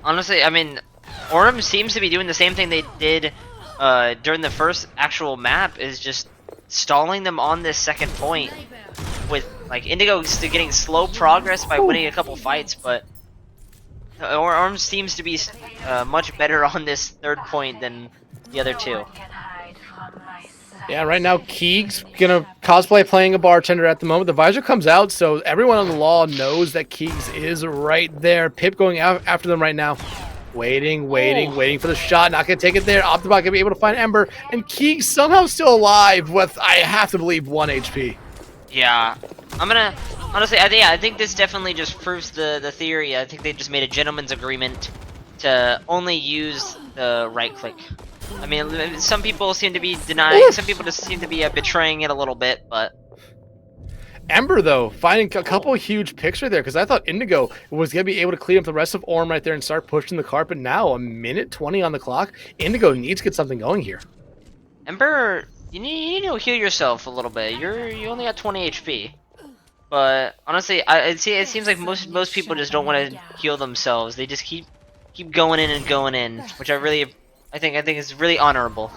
honestly, I mean, Orem seems to be doing the same thing they did during the first actual map, is just stalling them on this second point, with like Indigo getting slow progress by winning a couple fights, but Orem seems to be much better on this third point than the other 2. Yeah, right now Keegs gonna cosplay playing a bartender at the moment. The visor comes out, so everyone on the law knows that Keegs is right there. Pip going out after them right now. Waiting for the shot. Not going to take it there. Optibot going to be able to find Ember. And Keegs somehow still alive with, I have to believe, 1 HP. Yeah. Honestly, I think this definitely just proves the theory. I think they just made a gentleman's agreement to only use the right click. I mean, some people seem to be denying, some people just seem to be betraying it a little bit, but... Ember, though, finding a couple huge picks right there, because I thought Indigo was going to be able to clean up the rest of Orem right there and start pushing the carpet. Now, 1:20 on the clock. Indigo needs to get something going here. Ember, you need to heal yourself a little bit. You only got 20 HP. But, honestly, it seems like most people just don't want to heal themselves. They just keep going in and going in, which I think is really honorable.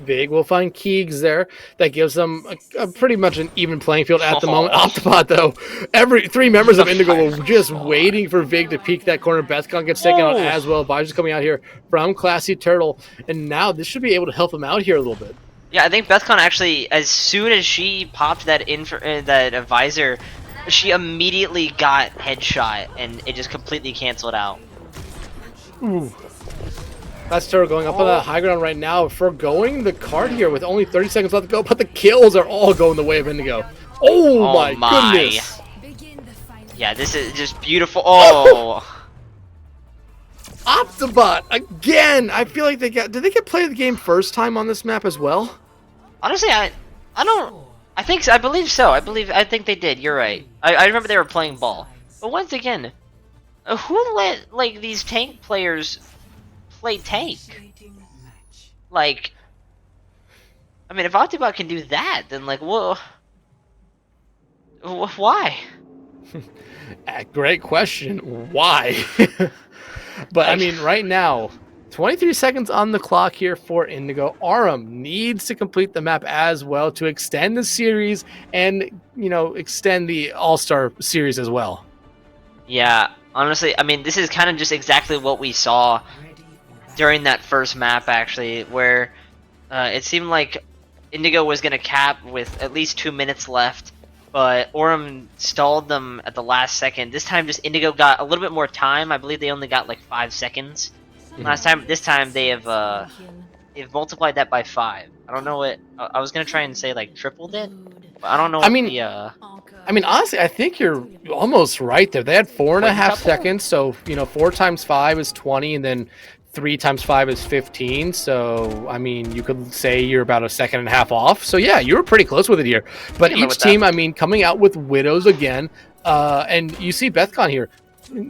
Vig will find Keegs there. That gives them a pretty much an even playing field at the moment. Optibot, though, every 3 members of Indigo were just waiting for Vig to peek that corner. Bethcon gets taken out as well. Visor's coming out here from Classy Turtle, and now this should be able to help him out here a little bit. Yeah, I think Bethcon actually, as soon as she popped that that visor, she immediately got headshot, and it just completely canceled out. Ooh. That's Turtle going up on that high ground right now, forgoing the card here with only 30 seconds left to go, but the kills are all going the way of Indigo. Oh my goodness. Yeah, this is just beautiful. Oh. Optibot again. I feel like did they get played the game first time on this map as well? Honestly, I believe so. I think they did. You're right. I remember they were playing ball. But once again, who let like these tank players play tank? Like, I mean, if Optibot can do that, then like, whoa, why? Great question. Why? But I mean, right now, 23 seconds on the clock here for Indigo. Orem needs to complete the map as well to extend the series and, you know, extend the All-Star series as well. Yeah, honestly, I mean, this is kind of just exactly what we saw during that first map, actually, where it seemed like Indigo was gonna cap with at least 2 minutes left, but Aurum stalled them at the last second. This time, just Indigo got a little bit more time. I believe they only got like 5 seconds. This time they've multiplied that by 5. I don't know what I was gonna try and say like tripled it, but I don't know. I mean, honestly, I think you're almost right there. They had 4.5 seconds, so 4 times 5 is 20, and then 3 times 5 is 15. So I mean, you could say you're about a second and a half off. So yeah, you were pretty close with it here. But each team, I mean, coming out with Widows again, and you see Bethcon here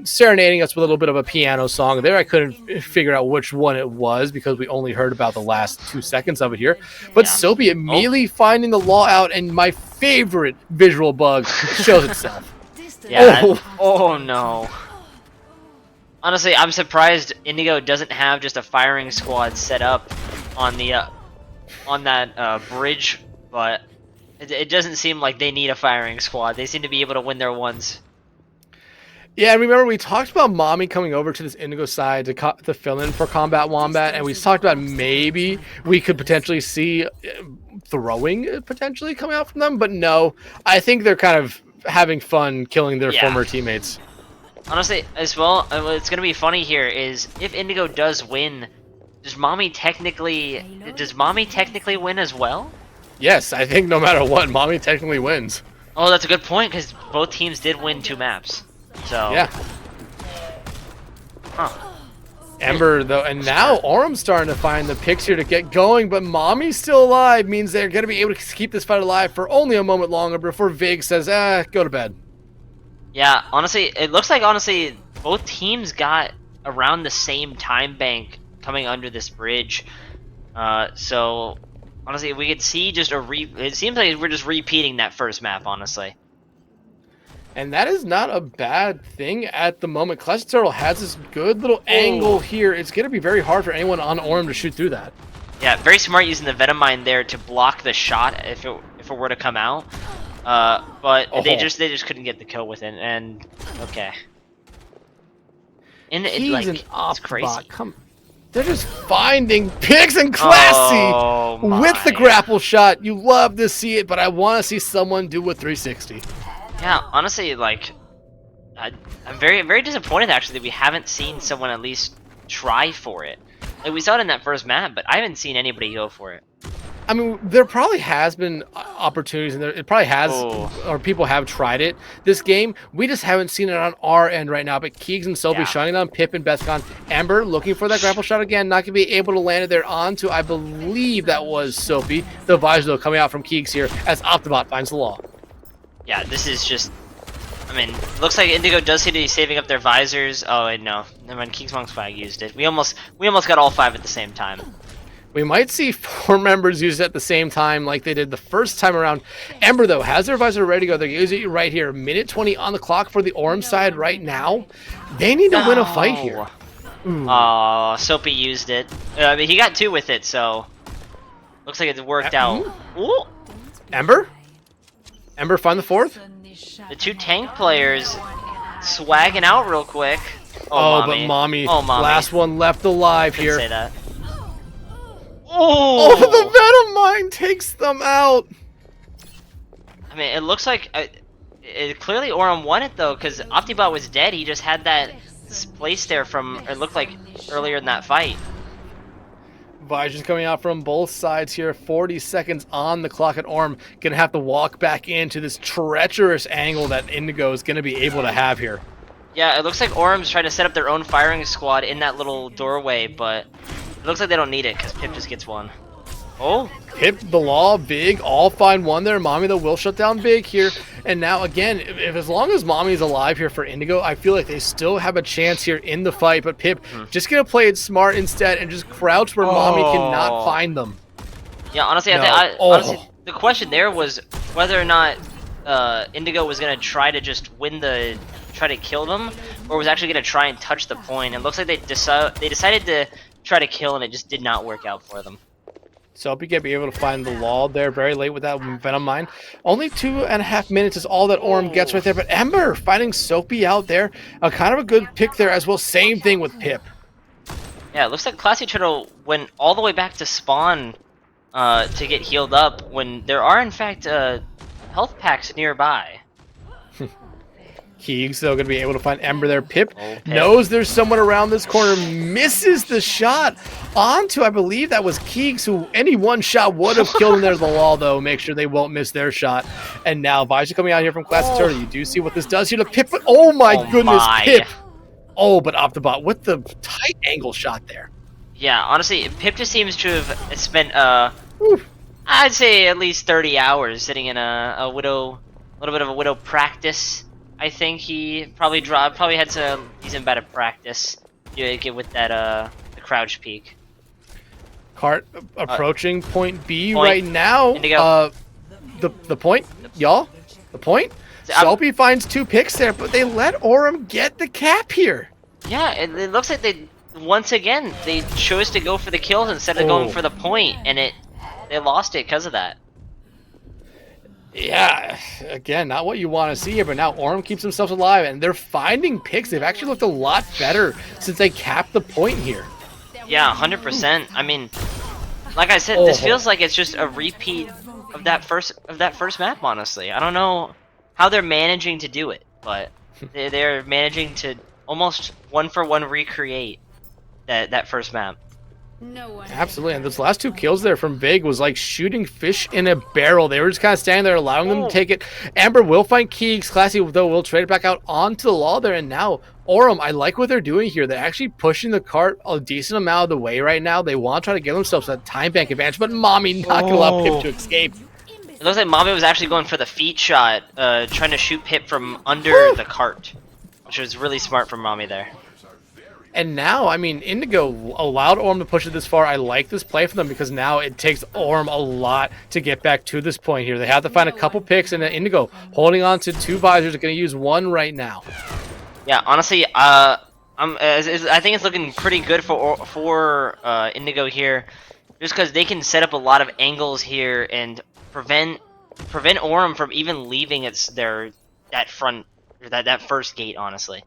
serenading us with a little bit of a piano song there. I couldn't figure out which one it was because we only heard about the last 2 seconds of it here. But Soapy immediately finding the law out, and my favorite visual bug shows itself. Yeah. Oh no. Honestly, I'm surprised Indigo doesn't have just a firing squad set up on the on that bridge, but it doesn't seem like they need a firing squad. They seem to be able to win their ones. Yeah, remember we talked about Mommy coming over to this Indigo side to fill in for Combat Wombat, and we talked about maybe we could potentially see throwing potentially coming out from them, but no, I think they're kind of having fun killing their former teammates. Honestly, as well, what's going to be funny here is if Indigo does win, does Mommy technically win as well? Yes, I think no matter what, Mommy technically wins. Oh, that's a good point, because both teams did win 2 maps. So yeah. Ember though, and now Aurum's starting to find the picks here to get going, but Mommy's still alive, means they're going to be able to keep this fight alive for only a moment longer before Vig says, go to bed. Yeah, honestly, it looks like both teams got around the same time bank coming under this bridge. So honestly, we could see just it seems like we're just repeating that first map, honestly. And that is not a bad thing at the moment. Classic Turtle has this good little angle here. It's going to be very hard for anyone on Aurum to shoot through that. Yeah, very smart using the Venom Mine there to block the shot if it were to come out. But they just couldn't get the kill with it, and okay. And it's crazy. They're just finding picks and Classy with the grapple shot. You love to see it, but I want to see someone do a 360. Yeah, honestly, like, I'm very, very disappointed actually that we haven't seen someone at least try for it. Like, we saw it in that first map, but I haven't seen anybody go for it. I mean, there probably has been opportunities, and it probably has, or people have tried it this game. We just haven't seen it on our end right now. But Keegs and Soapy shutting down Pip and Bethcon. Ember looking for that grapple shot again, not going to be able to land it there onto, I believe that was Soapy. The visor though coming out from Keegs here as Optibot finds the law. Yeah, this is just, I mean, looks like Indigo does seem to be saving up their visors. Oh, wait, no. Never mind, King's Monk's flag used it. We almost got all 5 at the same time. We might see 4 members use it at the same time like they did the first time around. Ember, though, has their visor ready to go. They're using it right here. Minute 20 on the clock for the Aurum side right now. They need to win a fight here. Oh, Soapy used it. I mean, he got 2 with it, so looks like it worked out. Ooh. Ember? Ember find the 4th? The 2 tank players swagging out real quick. Oh, but Mommy. Last one left alive here. Say that. Oh, the Venom Mine takes them out. I mean, it looks like clearly Aurum won it though, because Optibot was dead. He just had that place there from, it looked like earlier in that fight. Vision's coming out from both sides here. 40 seconds on the clock at Aurum. Gonna have to walk back into this treacherous angle that Indigo is gonna be able to have here. Yeah, it looks like Aurum's trying to set up their own firing squad in that little doorway, but it looks like they don't need it because Pip just gets one. Oh, Pip, the Law, Big, all find one there. Mommy, though, will shut down Big here. And now, again, if as long as Mommy's alive here for Indigo, I feel like they still have a chance here in the fight. But Pip just going to play it smart instead and just crouch where Mommy cannot find them. Yeah, honestly, honestly, the question there was whether or not Indigo was going to try to just try to kill them, or was actually going to try and touch the point. It looks like they decided to try to kill, and it just did not work out for them. So Soapy can be able to find the Law there very late with that Venom Mine. Only 2.5 minutes is all that Aurum gets right there, but Ember finding Soapy out there. Kind of a good pick there as well. Same thing with Pip. Yeah, it looks like Classy Turtle went all the way back to spawn to get healed up when there are in fact health packs nearby. Keegs, though, going to be able to find Ember there. Pip Pip. knows there's someone around this corner, misses the shot onto, I believe that was Keegs, who any one shot would have killed him. There's the wall, though. Make sure they won't miss their shot. And now Visor coming out here from Classic Turtle. You do see what this does here to Pip. But oh my goodness, Pip. Oh, but off the bot with the tight angle shot there. Yeah, honestly, Pip just seems to have spent I'd say at least 30 hours sitting in a little bit of a Widow practice. I think he probably had some decent bit of practice to get with that the crouch peek. Cart approaching point B point. right now. The point, y'all. The point. Soapy finds 2 picks there, but they let Aurum get the cap here. Yeah, it looks like once again they chose to go for the kills instead of going for the point, and they lost it because of that. Yeah, again, not what you want to see here, but now Aurum keeps themselves alive, and they're finding picks. They've actually looked a lot better since they capped the point here. Yeah, 100%. I mean, like I said, this feels like it's just a repeat of that first map. Honestly, I don't know how they're managing to do it, but they're managing to almost one-for-one recreate that first map. Absolutely, and those last 2 kills there from Vig was like shooting fish in a barrel. They were just kind of standing there, allowing them to take it. Amber will find Keegs. Classy, though, will trade it back out onto the wall there, and now Aurum, I like what they're doing here. They're actually pushing the cart a decent amount of the way right now. They want to try to give themselves that time bank advantage, but Mommy not going to allow Pip to escape. It looks like Mommy was actually going for the feet shot, trying to shoot Pip from under the cart, which was really smart from Mommy there. And now, I mean, Indigo allowed Aurum to push it this far. I like this play for them because now it takes Aurum a lot to get back to this point here. They have to find a couple picks, and Indigo holding on to 2 visors. Are going to use 1 right now. Yeah, honestly, I think it's looking pretty good for Indigo here, just because they can set up a lot of angles here and prevent Aurum from even leaving that first gate. Honestly.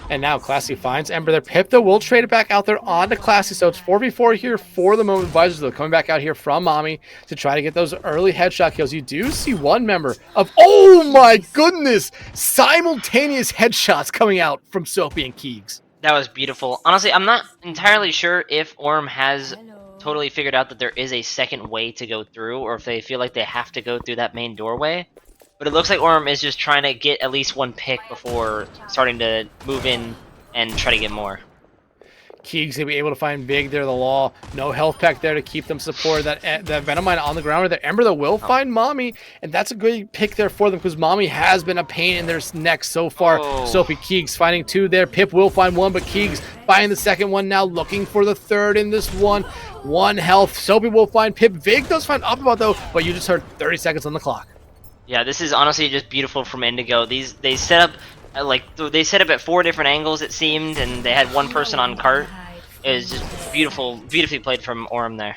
And now Classy finds Ember there. Pip, though, will trade it back out there onto Classy. So it's 4v4 here for the moment. Visors, though, coming back out here from Mommy to try to get those early headshot kills. You do see one member of, oh my goodness, simultaneous headshots coming out from Soapy and Keegs. That was beautiful. Honestly, I'm not entirely sure if Aurum has totally figured out that there is a second way to go through, or if they feel like they have to go through that main doorway. But it looks like Aurum is just trying to get at least 1 pick before starting to move in and try to get more. Keegs gonna be able to find Big there, the law. No health pack there to keep them supported. That Venom Mine on the ground with the Ember, though, will find Mommy, and that's a good pick there for them because Mommy has been a pain in their neck so far. Soapy, Keegs finding 2 there. Pip will find 1, but Keegs finding the second one now, looking for the third in this one. 1 health. Soapy will find Pip. Vig does find Upperbout, though, but you just heard 30 seconds on the clock. Yeah, this is honestly just beautiful from Indigo. They set up at 4 different angles, it seemed, and they had 1 person on cart. It was just beautifully played from Aurum there.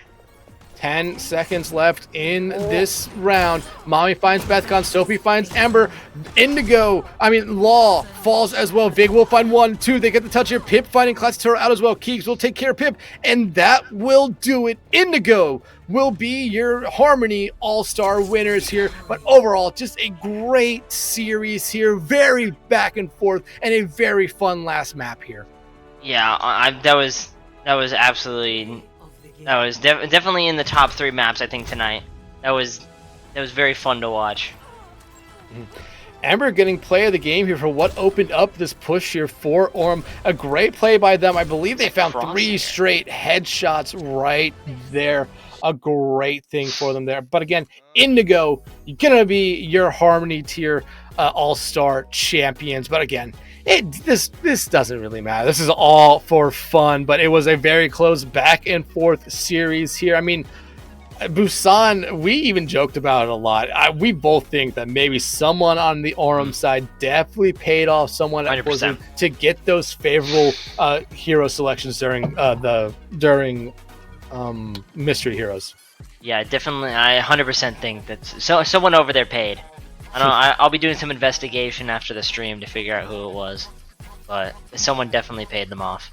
10 seconds left in this round. Mommy finds Bethcon. Soapy finds Ember. Law falls as well. Vig will find 1, 2. They get the touch here. Pip finding Classic out as well. Keegs will take care of Pip, and that will do it. Indigo will be your Harmony All-Star winners here. But overall, just a great series here. Very back and forth, and a very fun last map here. Yeah, that was absolutely. That was definitely in the top 3 maps, I think, tonight. That was very fun to watch. Ember getting play of the game here for what opened up this push here for Aurum. A great play by them. I believe they found 3 straight headshots right there. A great thing for them there. But again, Indigo, you're going to be your Harmony Tier All-Star champions. But again, this doesn't really matter. This is all for fun, but it was a very close back and forth series here. I mean, Busan, we even joked about it a lot. We both think that maybe someone on the Aurum side definitely paid off someone at Blizzard to get those favorable hero selections during Mystery Heroes. Yeah, definitely. I 100% think that someone over there paid. I don't know. I'll be doing some investigation after the stream to figure out who it was, but someone definitely paid them off.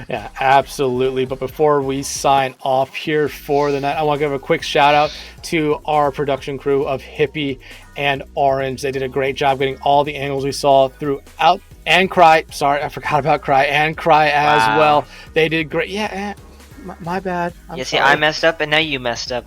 Yeah, absolutely. But before we sign off here for the night, I want to give a quick shout out to our production crew of Hippy and Orange. They did a great job getting all the angles we saw throughout. And Kryy. Sorry, I forgot about Kryy. And Kryy as Wow. well. They did great. Yeah, my bad. Yeah, see, I messed up and now you messed up.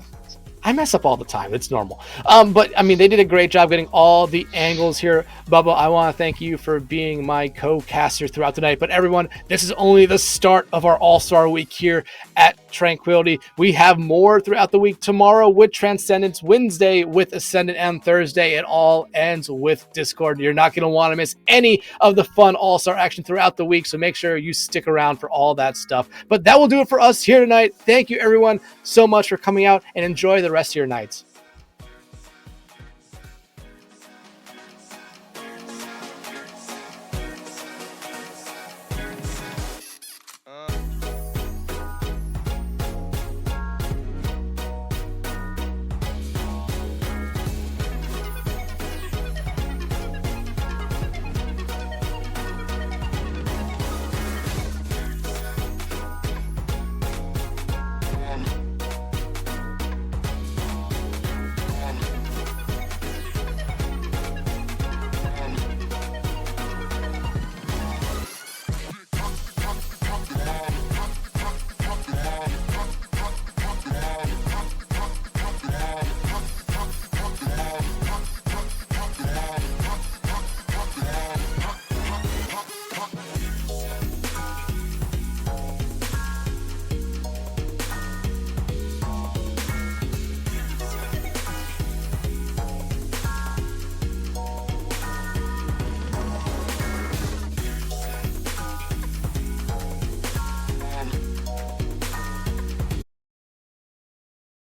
I mess up all the time. It's normal. But I mean, they did a great job getting all the angles here. Bubba, I want to thank you for being my co-caster throughout the night. But everyone, this is only the start of our All-Star Week here at Tranquility. We have more throughout the week. Tomorrow with Transcendence, Wednesday with Ascendant, and Thursday it all ends with Discord. You're not going to want to miss any of the fun All-Star action throughout the week, so make sure you stick around for all that stuff. But that will do it for us here tonight. Thank you, everyone, so much for coming out, and enjoy the rest of your nights.